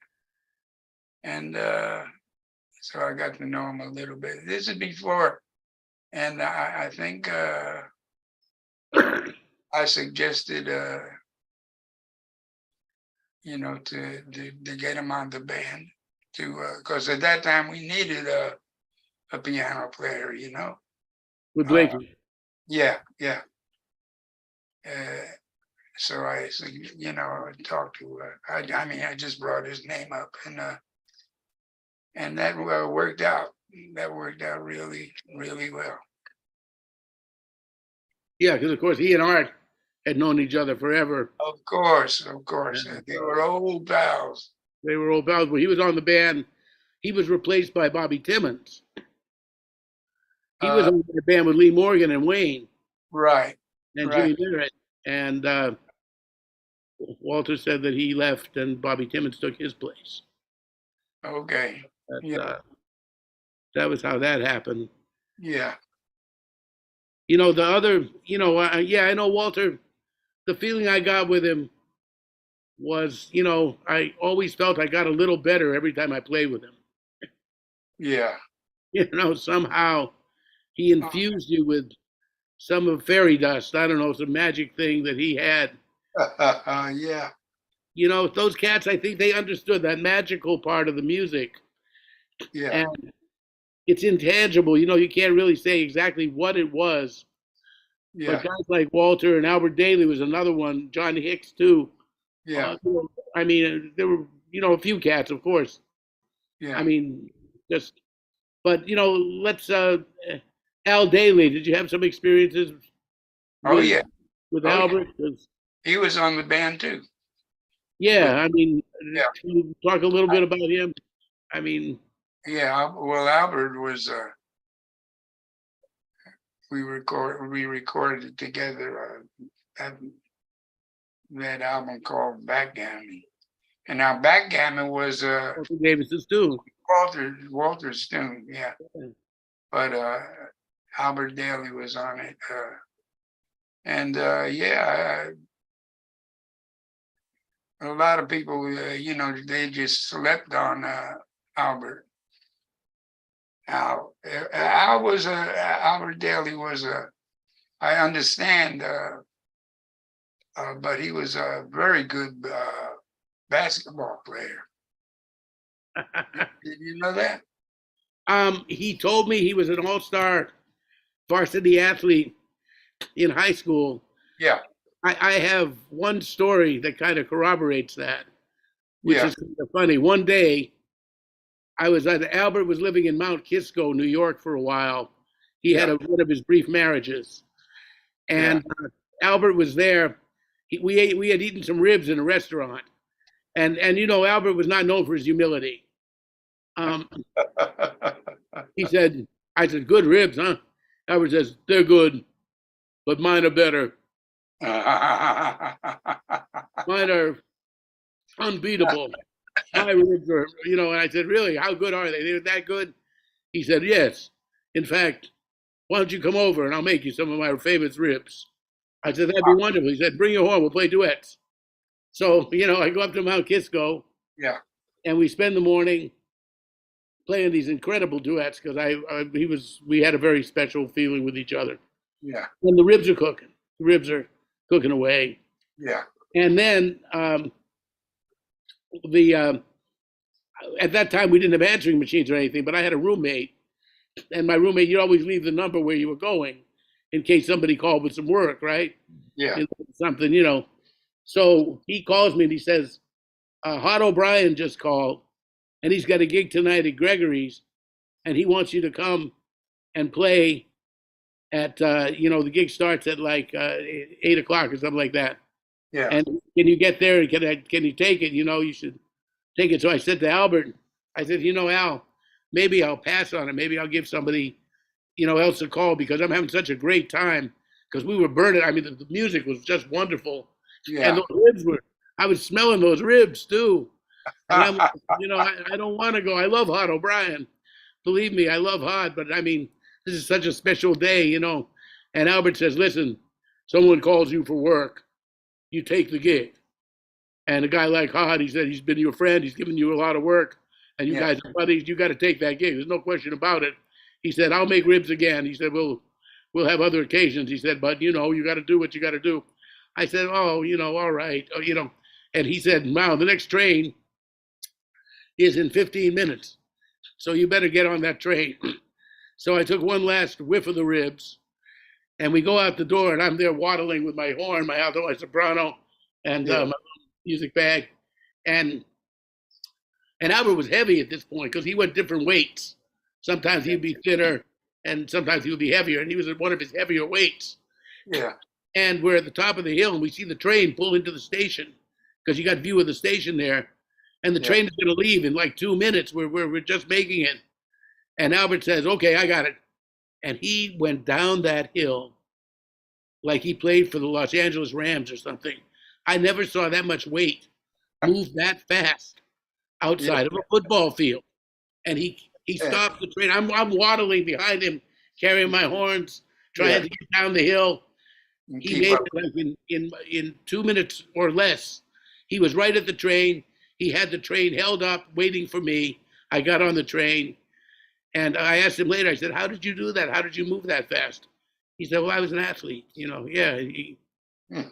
and so I got to know him a little bit. This is before, and I think I suggested to get him on the band to because at that time we needed a piano player, With uh, Blakey. yeah, yeah. Uh, so I said, talked to. I mean, I just brought his name up, and that worked out. That worked out really, really well. Yeah, because of course he and Art had known each other forever. Of course, And, they were old pals. they were old pals. But he was on the band. He was replaced by Bobby Timmons. He was Uh, on the band with Lee Morgan and Wayne right, and right. Jimmy Barrett. And Walter said that he left and Bobby Timmons took his place. Okay. But, Yeah, that was how that happened. yeah, You know, the other, yeah, I know Walter. The feeling I got with him was, I always felt I got a little better every time I played with him. yeah. Somehow he infused you with some of fairy dust. I don't know, some magic thing that he had. Yeah, Those cats, I think they understood that magical part of the music. yeah, And it's intangible. You can't really say exactly what it was. But yeah, guys like Walter and Albert Daly was another one. John Hicks, too. yeah, Uh, I mean, there were, a few cats, of course. I yeah. mean, just, but, let's, Al Daly, did you have some experiences Oh with, yeah, with oh yeah. Albert? 'Cause He was on the band too. yeah, With I mean, yeah, can you talk a little bit about him? I mean, Yeah, well, Albert was we recorded together that, that album called Backgammon. And now Backgammon was Walter Davis's too. Walter Stone, yeah. But Albert Daly was on it. And yeah, a lot of people, they just slept on Albert. Al was Albert Daly was I understand, but he was a very good basketball player. Did you know that? He told me he was an all-star varsity athlete in high school. Yeah, I have one story that kind of corroborates that, which yeah, is kind of funny. One day, Albert was living in Mount Kisco, New York, for a while. He had yeah, one of his brief marriages, yeah. and Albert was there. We had eaten some ribs in a restaurant, and Albert was not known for his humility. Um, he said, "I said, good ribs, huh?" Albert says, "They're good, but mine are better. Mine are unbeatable. My ribs are, And I said, "Really? How good are they? They're that good?" He said, "Yes. In fact, why don't you come over and I'll make you some of my famous ribs?" I said, "That'd be wonderful." He said, "Bring your horn. We'll play duets." So, I go up to Mount Kisco Yeah, and we spend the morning playing these incredible duets because we had a very special feeling with each other. yeah, And the ribs are cooking. The ribs are cooking away. yeah, And then the at that time we didn't have answering machines or anything, but I had a roommate, and my roommate, you'd always leave the number where you were going in case somebody called with some work, right? yeah, Something. So he calls me and he says, Hot O'Brien just called, and he's got a gig tonight at Gregory's, and he wants you to come and play at, the gig starts at like 8 o'clock or something like that. yeah, And can you get there? And can you take it? You should take it. So I said to Albert, I said, Al, maybe I'll pass on it. Maybe I'll give somebody, else a call because I'm having such a great time because we were burning. I mean, the music was just wonderful. And yeah. those ribs I was smelling those ribs too. And I'm, I don't want to go. I love Hot O'Brien. Believe me, I love Hot, but I mean, this is such a special day. And Albert says, listen, someone calls you for work, you take the gig. And a guy like Hod, he said he's been your friend, he's given you a lot of work, and you Yeah, guys are buddies. You got to take that gig. There's no question about it. He said, I'll make ribs again. He said, we'll have other occasions. He said, but you got to do what you got to do. I said, oh, all right, And he said, wow, the next train is in 15 minutes, so you better get on that train. So I took one last whiff of the ribs, and we go out the door, and I'm there waddling with my horn, my alto, my soprano, and yeah, my music bag, and Albert was heavy at this point because he went different weights. Sometimes he'd be thinner, and sometimes he would be heavier, and he was at one of his heavier weights. yeah, And we're at the top of the hill, and we see the train pull into the station because you got view of the station there, and the yeah, train is going to leave in like 2 minutes. We're just making it, and Albert says, "Okay, I got it," and he went down that hill like he played for the Los Angeles Rams or something. I never saw that much weight move that fast yeah, outside of a football field. And he yeah. stops the train. I'm waddling behind him, carrying my horns, trying Yeah. to get down the hill. And He keep made up. it like in 2 minutes or less. He was right at the train. He had the train held up, waiting for me. I got on the train, and I asked him later. I said, "How did you do that? How did you move that fast?" He said, "Well, I was an athlete. Yeah,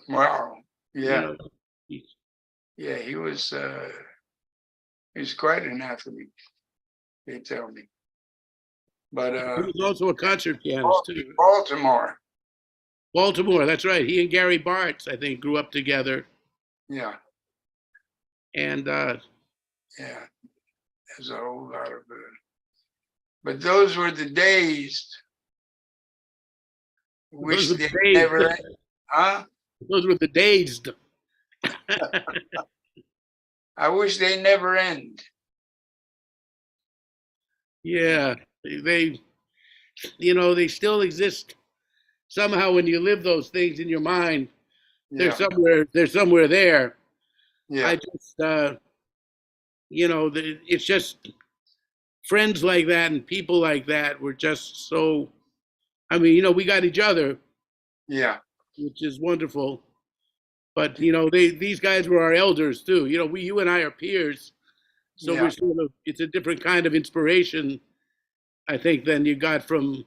Wow. you Yeah. know, he, Yeah. He was quite an athlete, they tell me. But he was also a concert pianist too. Baltimore. Baltimore, that's right. He and Gary Bartz, I think, grew up together. Yeah. And Yeah. There's a whole lot of but those were the days. Wish those were they the days. never huh? Those were the days. I wish they never end. Yeah, they, they still exist somehow when you live those things in your mind. Yeah, They're somewhere there. I yeah, just, it's just friends like that and people like that were just so. I mean, we got each other, yeah, which is wonderful. But these guys were our elders too. You and I are peers, so we're yeah, sort of. It's a different kind of inspiration, I think, than you got from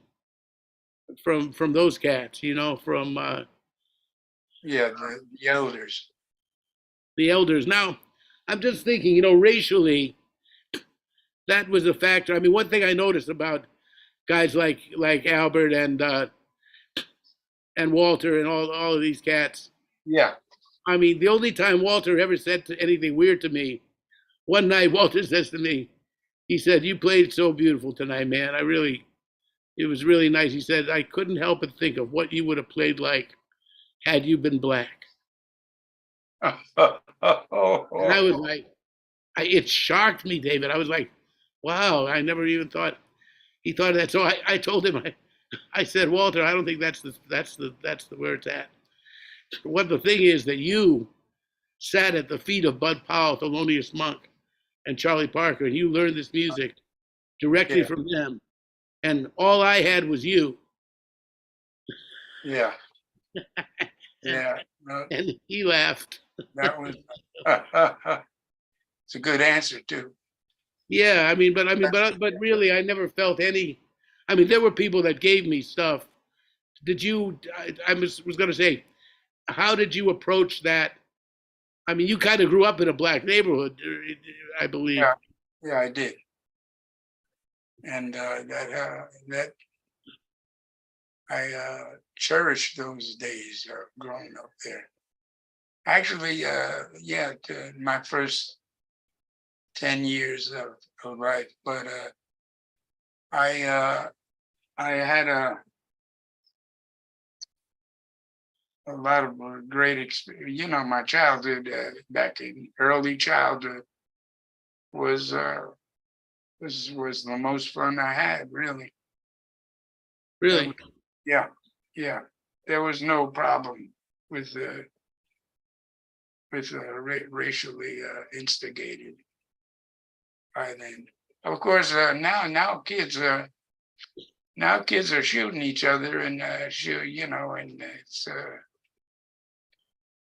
those cats. From yeah. The elders. the elders. Now, I'm just thinking, racially, that was a factor. I mean, one thing I noticed about guys like Albert and Walter and all of these cats. Yeah. I mean, the only time Walter ever said anything weird to me, one night Walter says to me, he said, "You played so beautiful tonight, man. It was really nice." He said, "I couldn't help but think of what you would have played like had you been black." And I was like, it shocked me, David. I was like, wow, I never even thought he thought of that. So I told him, I said, Walter, I don't think that's the where it's at. What the thing is that you sat at the feet of Bud Powell, Thelonious Monk, and Charlie Parker, and you learned this music directly Yeah, from them. And all I had was you. yeah, yeah. No, And he laughed. that was it's a good answer too. Yeah, but really, I never felt any. I mean, there were people that gave me stuff. Did you? I was going to say, how did you approach that? I mean, you kind of grew up in a black neighborhood, I believe. Yeah, yeah, I did, and that I cherish those days growing up there. Actually, yeah, my first 10 years of life, but I I had a lot of great experience. My childhood back in early childhood was was the most fun I had. Really, there Really? was, yeah, yeah. There was no problem with racially instigated by then. Of course, now kids are shooting each other and and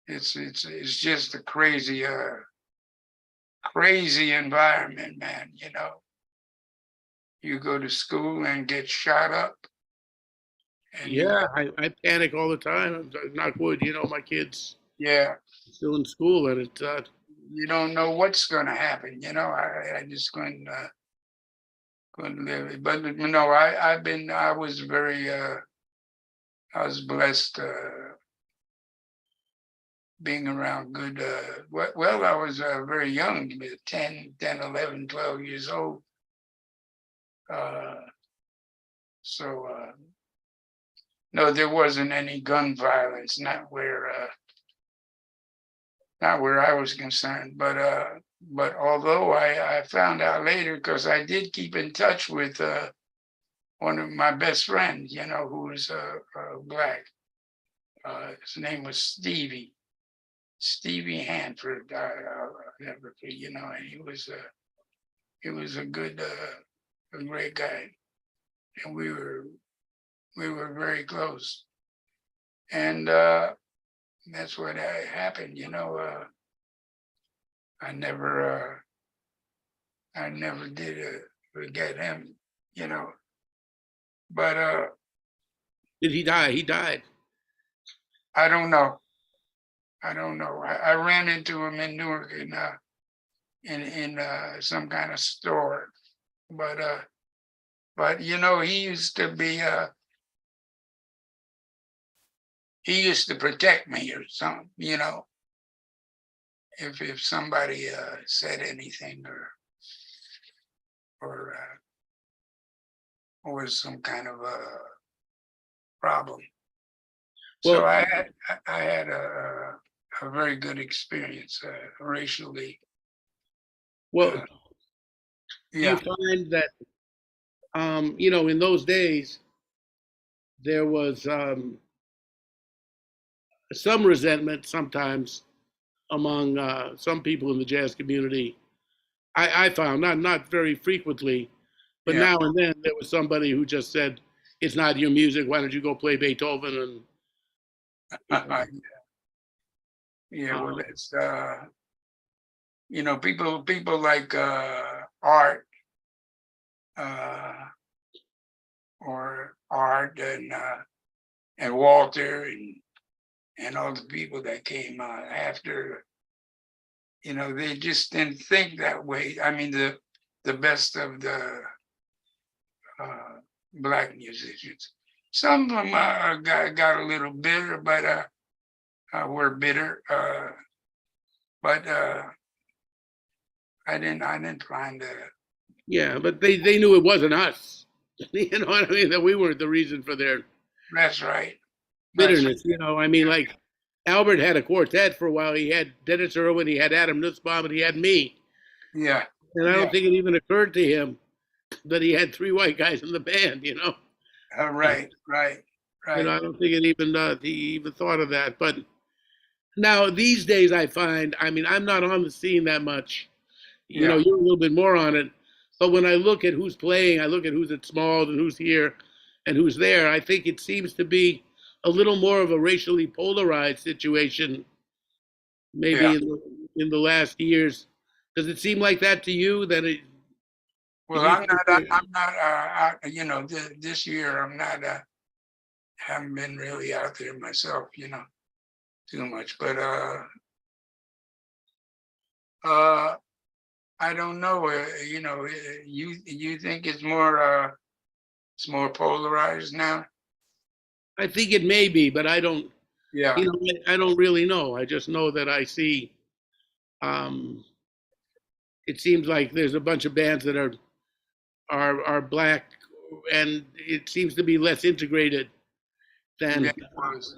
it's just a crazy environment, man. You go to school and get shot up, and Yeah, I panic all the time. Knock wood, my kids yeah, still in school, and it's you don't know what's going to happen. I just couldn't live it. But I was blessed being around good. Well, I was very young, 10, 11, 12 years old. Uh, so no, there wasn't any gun violence, not where I was concerned. But although I found out later, because I did keep in touch with one of my best friends, who was black. His name was Stevie Hanford. I'll never forget, and he was a good, a great guy, and we were very close. And that's what happened. I never I never did forget him. You know, but did he die? He died. I don't know. I don't know. I ran into him in Newark in some kind of store, but he used to be he used to protect me or something. If somebody said anything or was some kind of a problem. So Well, I had a very good experience racially. well, Uh, do you yeah, find that? In those days, there was some resentment sometimes among some people in the jazz community. I found not very frequently, but Yeah. now and then there was somebody who just said, "It's not your music. Why don't you go play Beethoven?" And you know, Yeah, well, um, that's people like Art uh or Art and Walter and all the people that came after, they just didn't think that way. I mean, the best of the uh black musicians. Some of them got a little bitter, but were bitter. But I didn't find yeah, but they knew it wasn't us. You know what I mean? That we weren't the reason for their that's right. That's bitterness. I mean, like Albert had a quartet for a while. He had Dennis Irwin, he had Adam Nussbaum, and he had me. yeah, And I yeah. don't think it even occurred to him that he had three white guys in the band. Right, right, right. I don't think it even he even thought of that. But now these days, I find, I mean, I'm not on the scene that much. Yeah, You're a little bit more on it. But when I look at who's playing, I look at who's at Smalls and who's here and who's there. I think it seems to be a little more of a racially polarized situation, maybe yeah. in the last years. Does it seem like that to you? That it, do Well, you I'm think not. I'm not. This year I'm not. Haven't been really out there myself. Too much. But uh, I don't know. You think it's more polarized now? I think it may be, but I don't. Yeah, I don't really know. I just know that I see. Um, it seems like there's a bunch of bands that are black, and it seems to be less integrated yeah, than it was.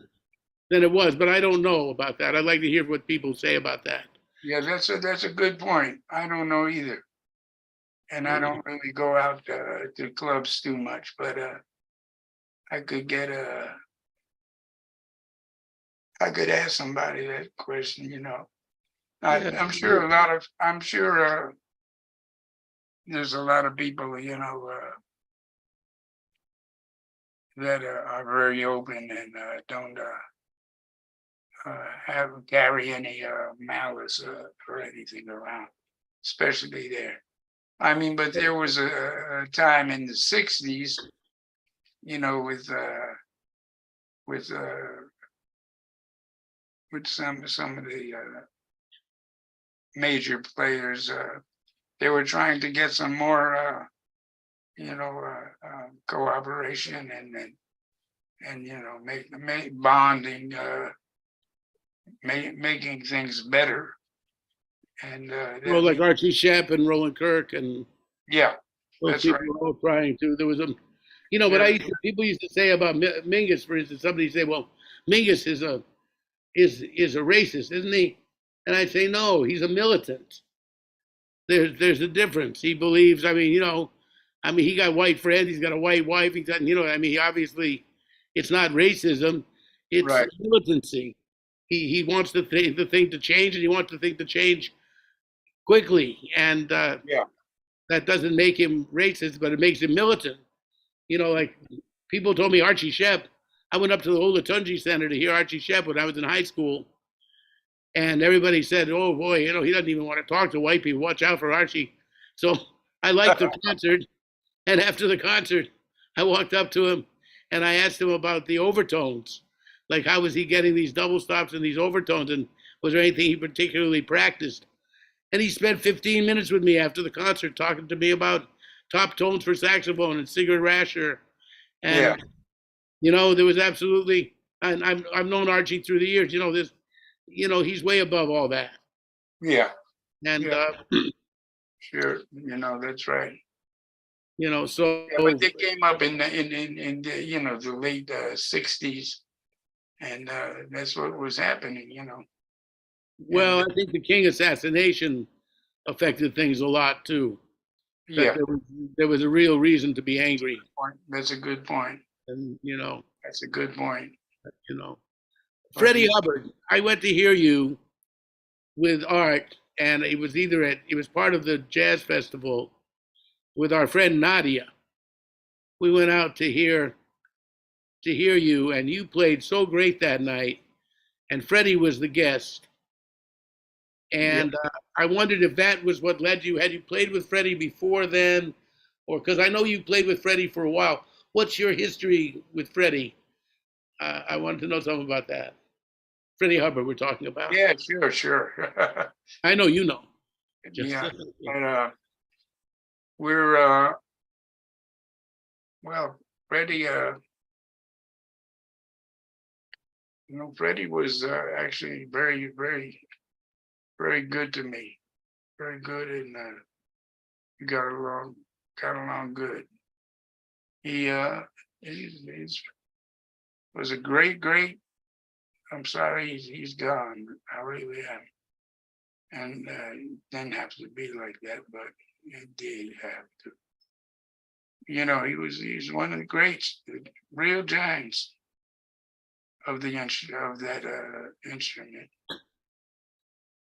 than it was. But I don't know about that. I'd like to hear what people say about that. Yeah, that's a good point. I don't know either, and I Uh, don't really go out to clubs too much. But I could ask somebody that question. yeah, I'm sure there's a lot of people, that are very open and don't have carry any malice or anything around, especially there. I mean, but there was a time in the '60s, with with some of the major players. They were trying to get some more, cooperation and make bonding, making things better. And well, like Archie Shepp and Roland Kirk and yeah, those that's right. people were all trying to. There was a, but Yeah, people used to say about Mingus, for instance. Somebody say, "Well, Mingus is a racist, isn't he?" And I'd say, "No, he's a militant. There's a difference. He believes. I mean, he got white friends. He's got a white wife. He's got, I mean, he obviously, it's not racism. It's right. militancy. He wants the thing to change, and he wants the thing to change quickly. And Yeah, that doesn't make him racist, but it makes him militant. Like people told me Archie Shepp. I went up to the Olatunji Center to hear Archie Shepp when I was in high school, and everybody said, "Oh boy, he doesn't even want to talk to white people. Watch out for Archie." So I liked the concert, and after the concert, I walked up to him and I asked him about the overtones, like how was he getting these double stops and these overtones, and was there anything he particularly practiced? And he spent 15 minutes with me after the concert talking to me about top tones for saxophone and Sigurd Rascher. yeah, And, there was absolutely, and I've known Archie through the years, he's way above all that. yeah, And, yeah. Sure, that's right. so, Yeah, but they came up in the the late '60s, and that's what was happening. And well, I think the King assassination affected things a lot too. that Yeah, there was a real reason to be angry. that's a good point. And That's a good point. you know, But Freddie Hubbard. I went to hear you with Art, and it was part of the jazz festival with our friend Nadia. We went out to hear you, and you played so great that night. And Freddie was the guest, yeah, and I wondered if that was what led you. Had you played with Freddie before then, or because I know you played with Freddie for a while. What's your history with Freddie? I wanted to know something about that. Freddie Hubbard, we're talking about. yeah, sure, sure. I know you know. Just Yeah, yeah. but we're well, Freddie. Freddie was actually very, very, very good to me. Very good, and we got along good. He he's was a great, great. I'm sorry he's gone. I really am, and didn't have to be like that, but it did have to. He's one of the greats, the real giants of that instrument.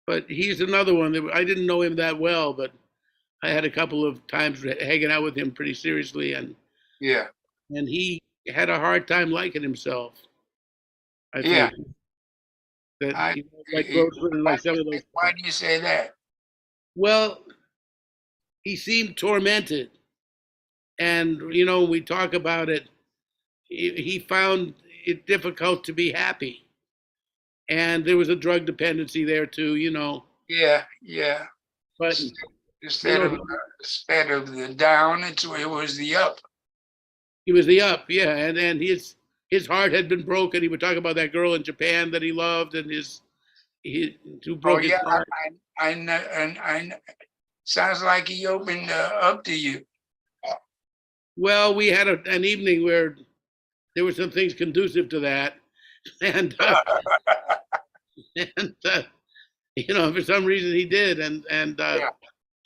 But he's another one that I didn't know him that well, but I had a couple of times hanging out with him pretty seriously, Yeah, and he had a hard time liking himself. I yeah. think that I, like Grossman and like some of those. why do you say that? Well, he seemed tormented, and we talk about it. He found it difficult to be happy, and there was a drug dependency there too. Yeah, yeah. But S- you Instead know, of the down, it was the up. he was the up, yeah, and his heart had been broken. He would talk about that girl in Japan that he loved, and he who Oh broke his yeah, heart. I know, and sounds like he opened up to you. Well, we had an evening where there were some things conducive to that, and and for some reason he did, and Yeah,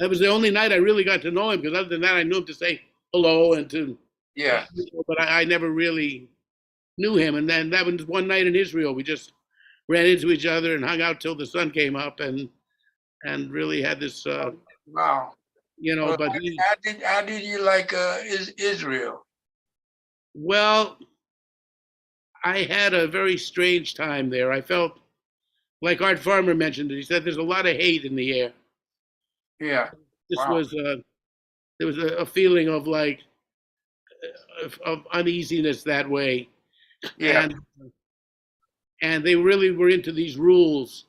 that was the only night I really got to know him because other than that I knew him to say hello and to, yeah, but I never really knew him. And then that was one night in Israel. We just ran into each other and hung out till the sun came up, and really had this, wow. Well, But he, how did you like Israel? well, I had a very strange time there. I felt like Art Farmer mentioned it. He said there's a lot of hate in the air. Yeah, This wow. was there was a feeling of like of uneasiness that way, Yeah, and they really were into these rules.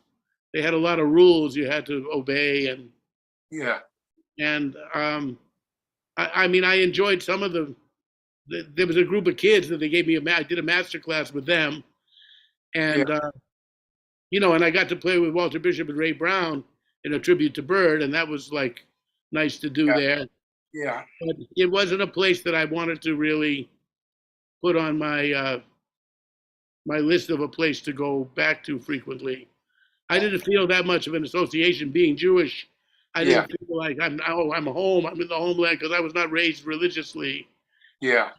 They had a lot of rules you had to obey, yeah, and I mean I enjoyed some of there was a group of kids that they gave me I did a master class with them, yeah, and and I got to play with Walter Bishop and Ray Brown in a tribute to Bird, and that was like nice to do yeah, there. yeah, But it wasn't a place that I wanted to really put on my list of a place to go back to frequently. I didn't feel that much of an association being Jewish. I yeah, didn't feel like I'm home. I'm in the homeland because I was not raised religiously. yeah.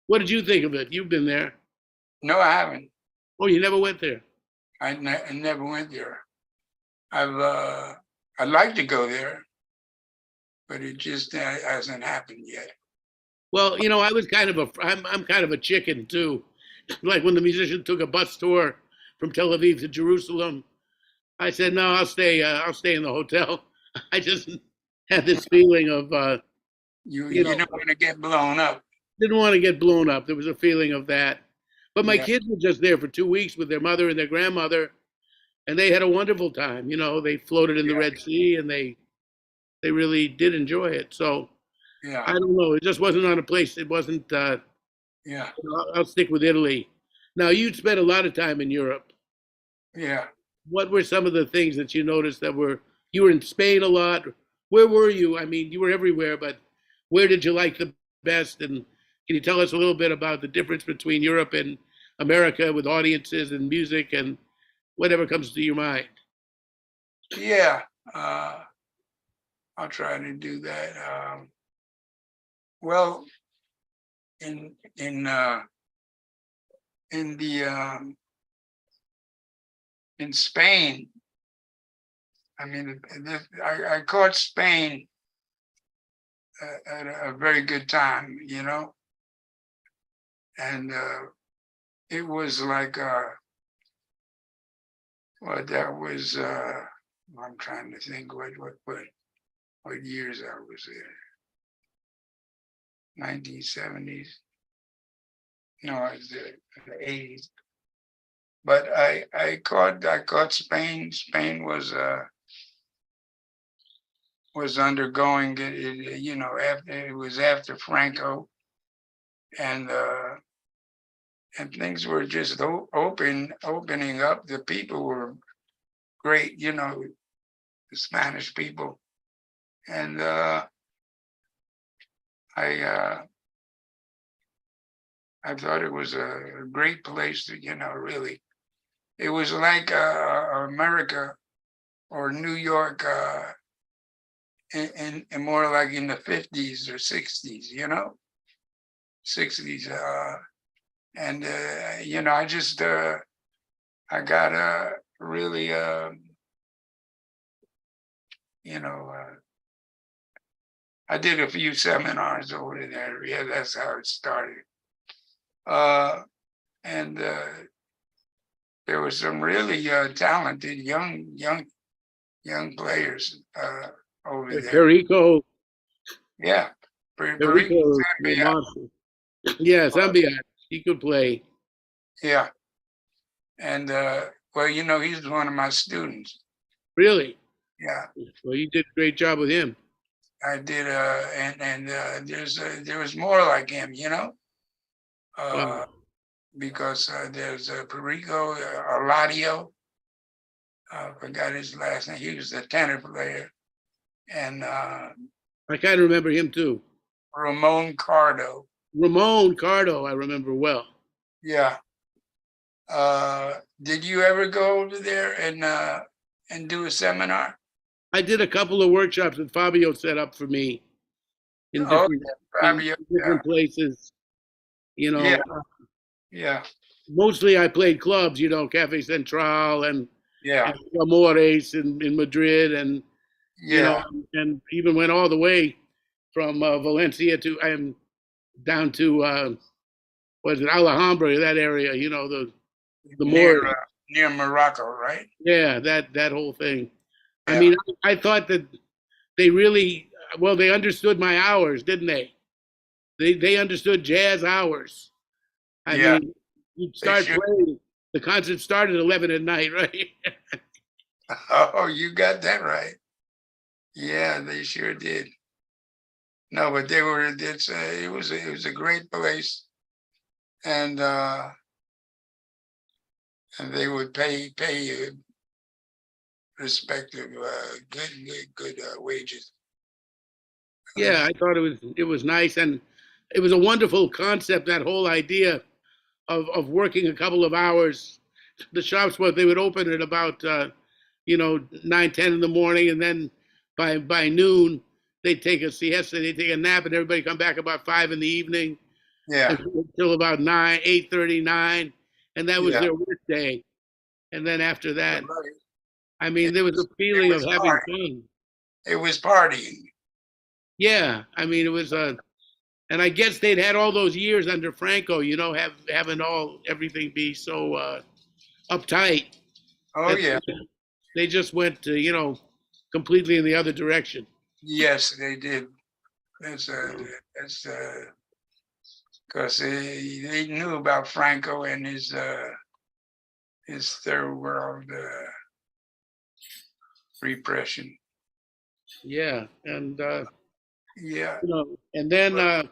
What did you think of it? You've been there. No, I haven't. Oh, you never went there. I never went there. I'd like to go there, but it just hasn't happened yet. Well, I was I'm kind of a chicken too. Like when the musician took a bus tour from Tel Aviv to Jerusalem, I said no, I'll stay in the hotel. I just had this feeling of You don't want to get blown up. didn't want to get blown up. There was a feeling of that. But my Yeah, kids were just there for 2 weeks with their mother and their grandmother, and they had a wonderful time. They floated in the yeah, Red Sea, and they really did enjoy it. So yeah, I don't know. It just wasn't on a place. It wasn't. yeah, I'll stick with Italy. Now you'd spent a lot of time in Europe. yeah. What were some of the things that you noticed you were in Spain a lot? Where were you? I mean, you were everywhere, but where did you like the best? And can you tell us a little bit about the difference between Europe and America with audiences and music and whatever comes to your mind? Yeah. Uh, I'll try to do that. Well, in in uh, in the in Spain, I mean, I caught Spain at a very good time, you know, and it was like well, that was I'm trying to think what years I was there. 1970s. No, it was the 80s. But I caught Spain. Spain was undergoing it, you know, after it was after Franco, and things were just opening up. The people were great, you know, the Spanish people, and I I thought it was a great place to, you know, really. It was like America or New York, in more like in the 50s or 60s, you know, 60s. And you know, I got really, you know, I did a few seminars over there. Yeah, that's how it started. And there were some really talented young players over there. Perico, Yeah, Perico Perico was a Zambia. monster. Yeah, Zambia. He could play. Yeah, and well, you know, he's one of my students. Really? Yeah, Well, you did a great job with him. I did. And there was more like him, you know, Wow. because there's Perico Aladio. Forgot his last name. He was a tenor player, and I kind of remember him too. Ramon Cardo. Ramon Cardo, I remember well. Yeah. Did you ever go over there and do a seminar? I did a couple of workshops that Fabio set up for me in Oh, different yeah, in Fabio. Yeah, different places. You yeah, know, yeah, mostly I played clubs. You know, Cafe Central yeah, and Amores in Madrid, and you know, yeah, and even went all the way from Valencia to and down to was it Alhambra, that area. You know, the near more near Morocco, right? yeah, that whole thing. I Yeah. mean, I thought that they really well they understood my hours, didn't they? They understood jazz hours. I Yeah, mean, you'd they start should. playing. The concert started at 11 at night, right? Oh, you got that right. Yeah, they sure did. No, but they were. It was a great place, and they would pay you respective good wages. Yeah, I thought it was nice, and it was a wonderful concept. That whole idea of working a couple of hours. The shops, what they would open at about 9, 10 in the morning, and then by noon they'd take a siesta, they'd take a nap, and everybody come back about 5 in the evening Yeah, until about 9, 8:39, and that was yeah, their work day. And then after you're that, right. I mean, there was a It feeling of was having fun. it was partying. Yeah, I mean, it was and I guess they'd had all those years under Franco, having everything be so uptight Oh that yeah, they just went to, completely in the other direction. yes, they did. That's that's because they knew about Franco and his third world repression. Yeah, and Yeah. and then But I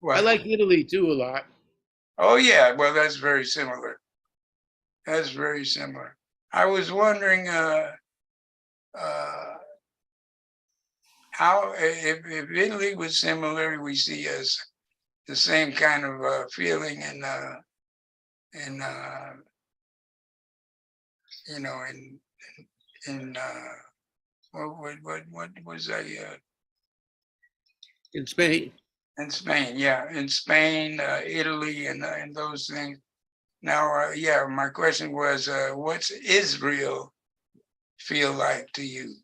what? like Italy too a lot. Oh yeah. Well, that's very similar. That's very similar. I was wondering uh, how if Italy was similar, we see as the same kind of feeling in you know in what was I in Spain. in Spain? Yeah, in Spain, Italy, and those things. Now, yeah, my question was, what's Israel feel like to you?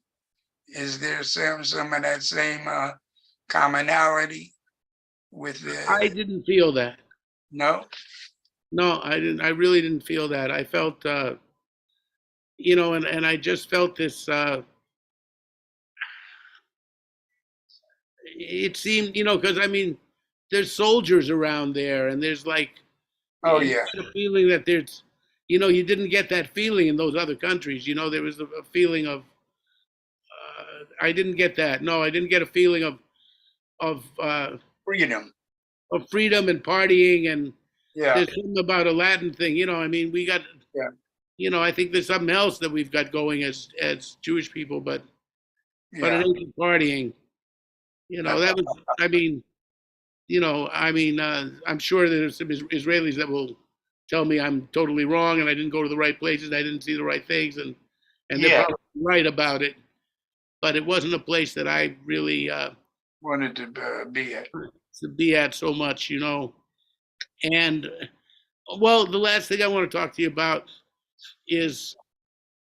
Is there some of that same commonality with I the didn't feel that. no? No, I didn't. I really didn't feel that. I felt, and I just felt this. It seemed, because I mean, there's soldiers around there, and there's like, Oh you yeah, get a feeling that there's, you didn't get that feeling in those other countries. There was a feeling of, I didn't get that. No, I didn't get a feeling freedom. of freedom and partying. And Yeah, there's something about a Latin thing. I mean, we got, yeah, I think there's something else that we've got going as Jewish people, but it yeah, ain't partying. That was, I mean, I'm sure there's some Israelis that will tell me I'm totally wrong and I didn't go to the right places, I didn't see the right things, and they're yeah. probably right about it. But it wasn't a place that I really Wanted to be it. to be at so much. And well, the last thing I want to talk to you about is,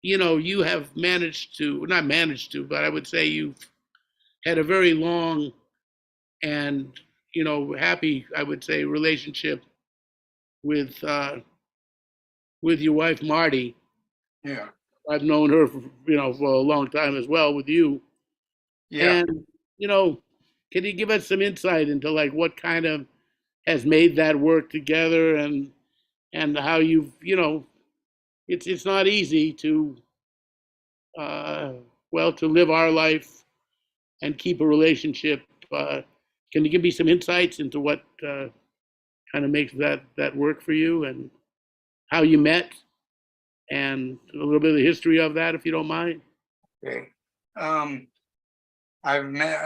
you have managed to, not managed to, but I would say you've had a very long and happy, I would say, relationship with your wife Marty. Yeah, I've known her for a long time as well with you. yeah. And you know, can you give us some insight into like what kind of has made that work together, and how you've it's not easy to uh, to live our life and keep a relationship. Can you give me some insights into what kind of makes that work for you, and how you met, and a little bit of the history of that, if you don't mind? Okay. Um, I've met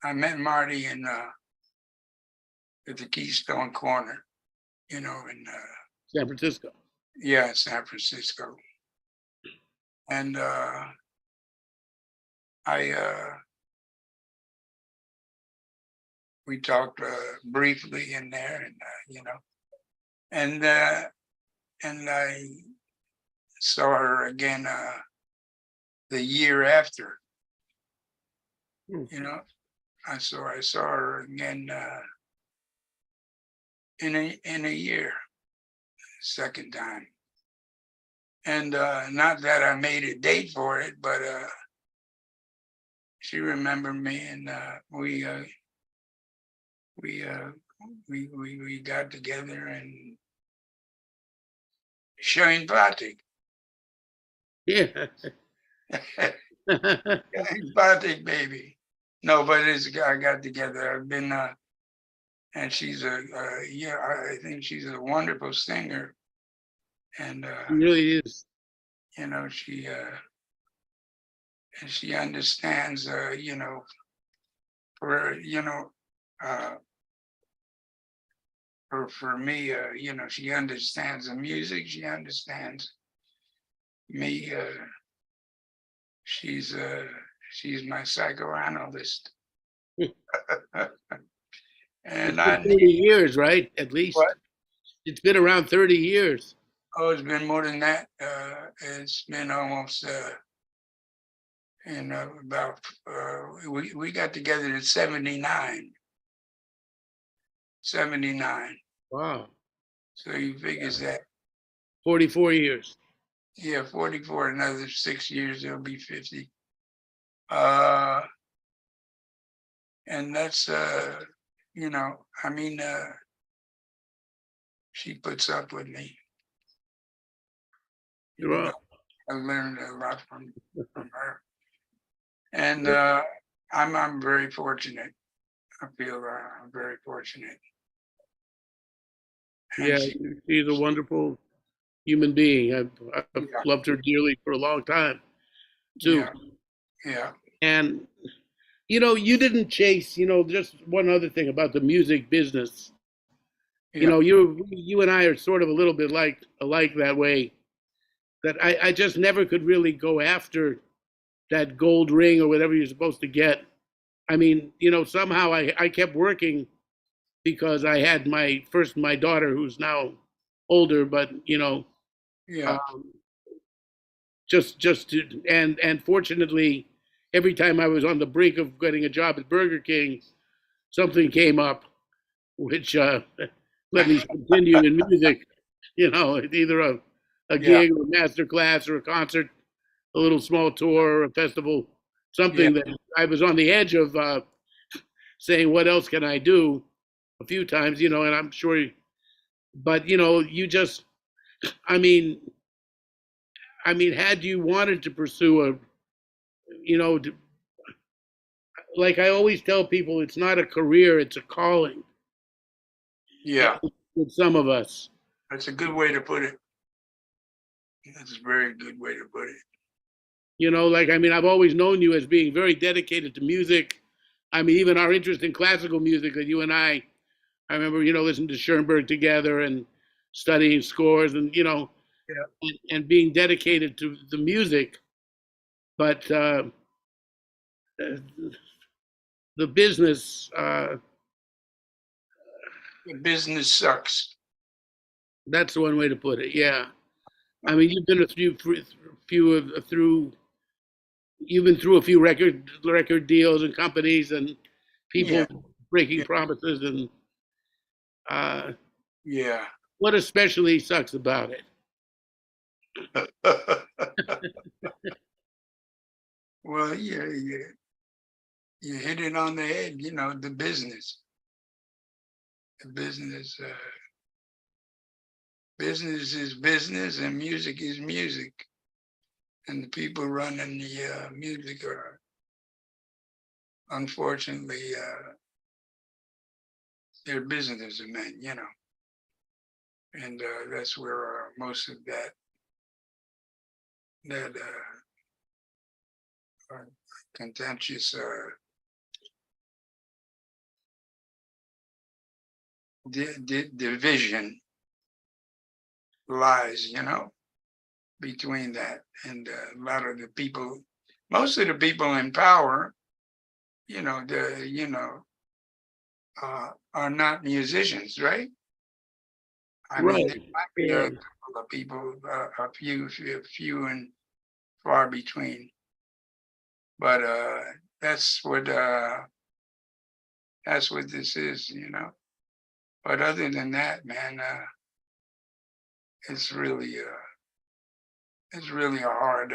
I met Marty in at the Keystone Corner, in San Francisco. yeah, San Francisco. And I we talked briefly in there, and and I saw her again the year after. Hmm. I saw her again in a year, second time. And not that I made a date for it, but she remembered me, and we uh, we got together and Shane Batik. Yeah. Batik baby. No, but I got together. I've been and she's yeah, I think she's a wonderful singer, and It really is. you know she understands for uh for me, she understands the music, she understands me. She's uh she's my psychoanalyst. It's And been I 30 need years, right? At least what? it's been around 30 years. Oh, it's been more than that. It's been almost about we got together in 79. 79. Wow. So you figures that, 44 years. yeah, 44, another 6 years, it'll be 50. Uh, and that's, I mean, she puts up with me. You're You know, up. I learned a lot from her. And I'm very fortunate. I feel I'm very fortunate. And Yeah, she's a wonderful human being. I've yeah, loved her dearly for a long time, too. yeah, yeah, And, you didn't chase, just one other thing about the music business. yeah, You and I are sort of a little bit alike that way, that I just never could really go after that gold ring or whatever you're supposed to get. I mean, somehow I kept working because I had my daughter, who's now older, but Yeah. um, just to, and fortunately, every time I was on the brink of getting a job at Burger King, something came up which let me continue in music. Either a Yeah. gig or a master class or a concert, a little small tour or a festival, Yeah. something that I was on the edge of saying, what else can I do? A few times, and I'm sure, but you just, I mean, had you wanted to pursue you know, like I always tell people, it's not a career, it's a calling. Yeah. With some of us, That's a good way to put it. That's a very good way to put it. I've always known you as being very dedicated to music. I mean, even our interest in classical music, that you and I remember, listening to Schoenberg together and studying scores and, Yeah. and being dedicated to the music. But the business, The business sucks. that's one way to put it. Yeah. I mean, you've been a you've been through a few record deals and companies and people Yeah. breaking Yeah. promises and uh, Yeah. what especially sucks about it. Well, yeah, you hit it on the head. The business. The business is business, and music is music. And the people running the music are unfortunately they're businessmen. And that's where most of that contentious division lies, between that and a lot of the people, most of the people in power, are not musicians, right? I mean, there Right. might be a Yeah. couple of people, a few and far between, but that's what uh, that's what this is. But other than that, man, it's really it's really a hard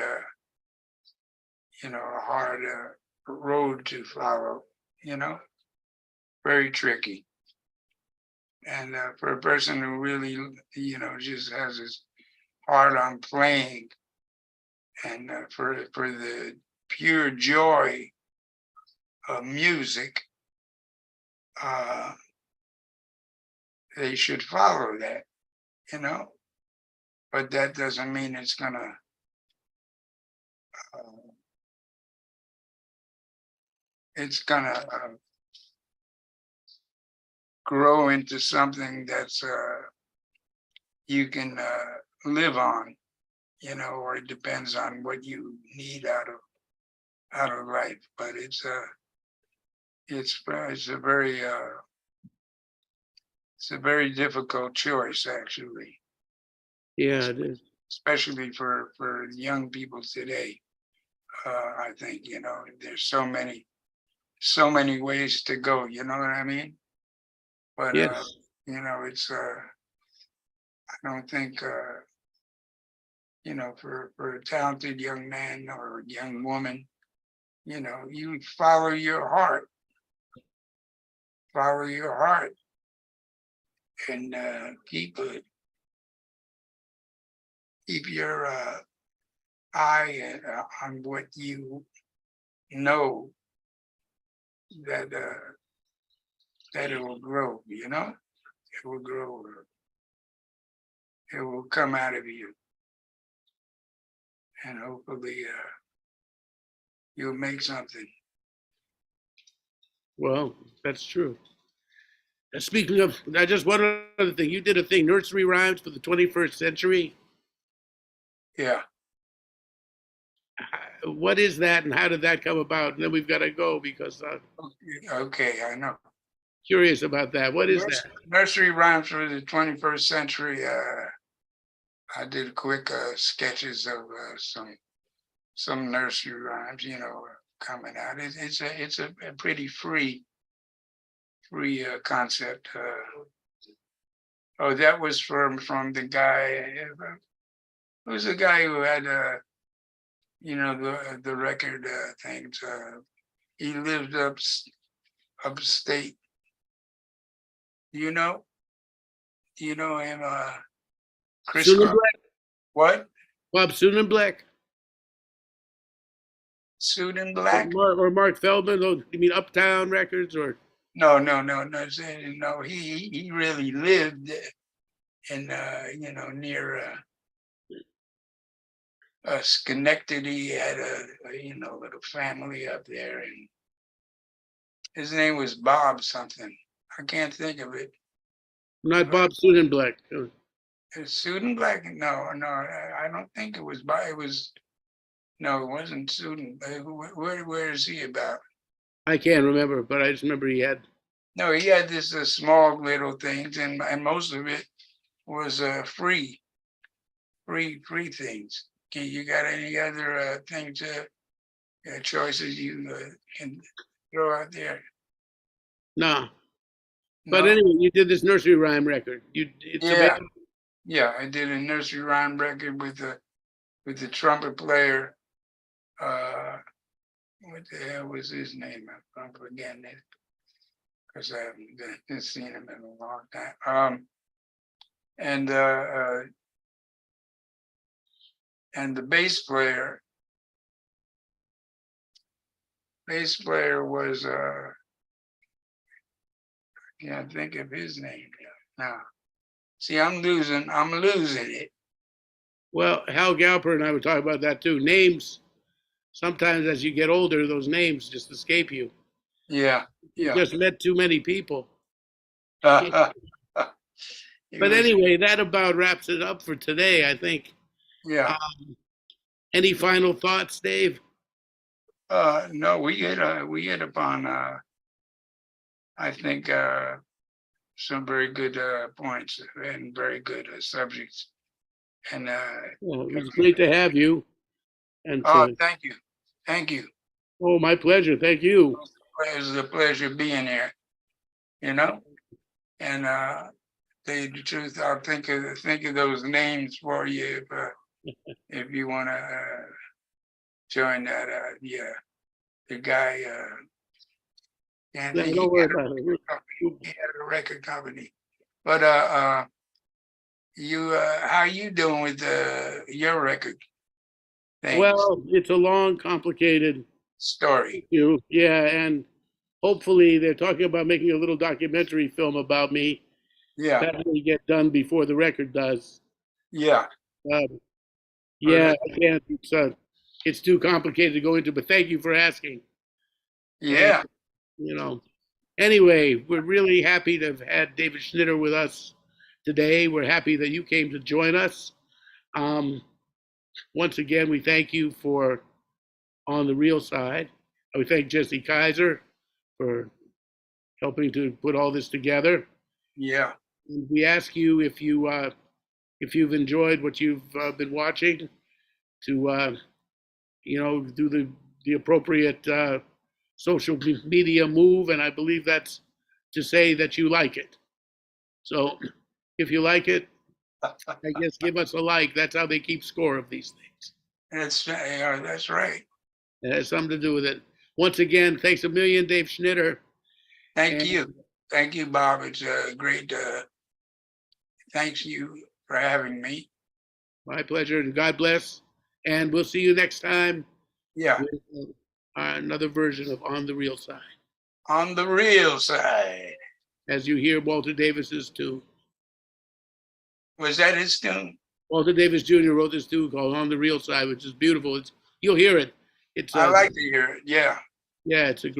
road to follow. You know, very tricky. And for a person who really, just has his heart on playing, and for the pure joy of music, uh, they should follow that, you know. But that doesn't mean uh, it's gonna grow into something that's you can live on, or it depends on what you need out of life. But it's a very difficult choice, actually, Yeah, it is. especially for young people today. I think there's so many ways to go. You know what I mean? But Yes. it's I don't think for a talented young man or a young woman, you follow your heart, and keep your eye on what you know that that it will grow. It will grow. It will come out of you, and hopefully you'll make something. Well, that's true. Speaking of, I just one other thing. You did a thing, nursery rhymes for the 21st century. Yeah. what is that and how did that come about? And then we've got to go because I'm Okay, I know. curious about that. What is that? Nursery rhymes for the 21st century. I did quick sketches of some nursery rhymes, coming out. It's a pretty free concept. Oh, that was from the guy. Who's the guy who had the record things? He lived upstate. You know? You know him, Chris Susan Cross. Black? What? Bob Susan Black? Suit in black? Or Mark Feldman? Oh, you mean Uptown Records or? No, no, no, no. No, he really lived in near Schenectady. He had a little family up there, and his name was Bob something. I can't think of it. Not Bob Susan Black. Suit in black? No, no, I don't think it was Bob. No, it wasn't Suit in Black. Where is he about? I can't remember, but I just remember he had. No, he had this small little things, and most of it was free things. You got any other things, choices you can throw out there? No. But No? anyway, you did this nursery rhyme record. It's Yeah, available. yeah. I did a nursery rhyme record with the trumpet player. What the hell was his name? I'm forgetting it because I haven't seen him in a long time. And the bass player was can't think of his name now. See, I'm losing it. Well, Hal Galper and I were talking about that too. Names, sometimes as you get older, those names just escape you. Yeah, You yeah. just met too many people. He But was- anyway, that about wraps it up for today, I think. yeah. Any final thoughts, Dave? No, we hit upon I think some very good points and very good subjects. And Well, it was great to have you. And thank you. Thank you. oh, my pleasure. Thank you. It was a pleasure being here, and tell you the truth, I'll think of those names for you if you want to join that. Yeah, the guy. Can't No, think don't he worry had about it. he had a record company, but you how you doing with your record things Well, it's a long, complicated story? issue. Yeah, and hopefully they're talking about making a little documentary film about me. Yeah, That will get done before the record does. yeah. Um, Oh, yeah, I can't. It's too complicated to go into. But thank you for asking. And yeah, you know, anyway, we're really happy to have had David Schnitter with us today. We're happy that you came to join us. Um, once again, we thank you for on the real side. We thank Jesse Kaiser for helping to put all this together. yeah, And we ask you if you've enjoyed what you've been watching, to do the appropriate social media move, and I believe that's to say that you like it. So if you like it, I guess give us a like. That's how they keep score of these things. that's right. It has something to do with it. Once again, thanks a million, Dave Schnitter. Thank you, Bob. It's great. Thanks you for having me. My pleasure, and God bless. And we'll see you next time Yeah, with another version of On the Real Side, on the real side. as you hear Walter Davis's tune. Was that his tune? Walter Davis Jr. wrote this tune called On the Real Side, which is beautiful. You'll hear it. It's I like to hear it. Yeah. yeah, it's a great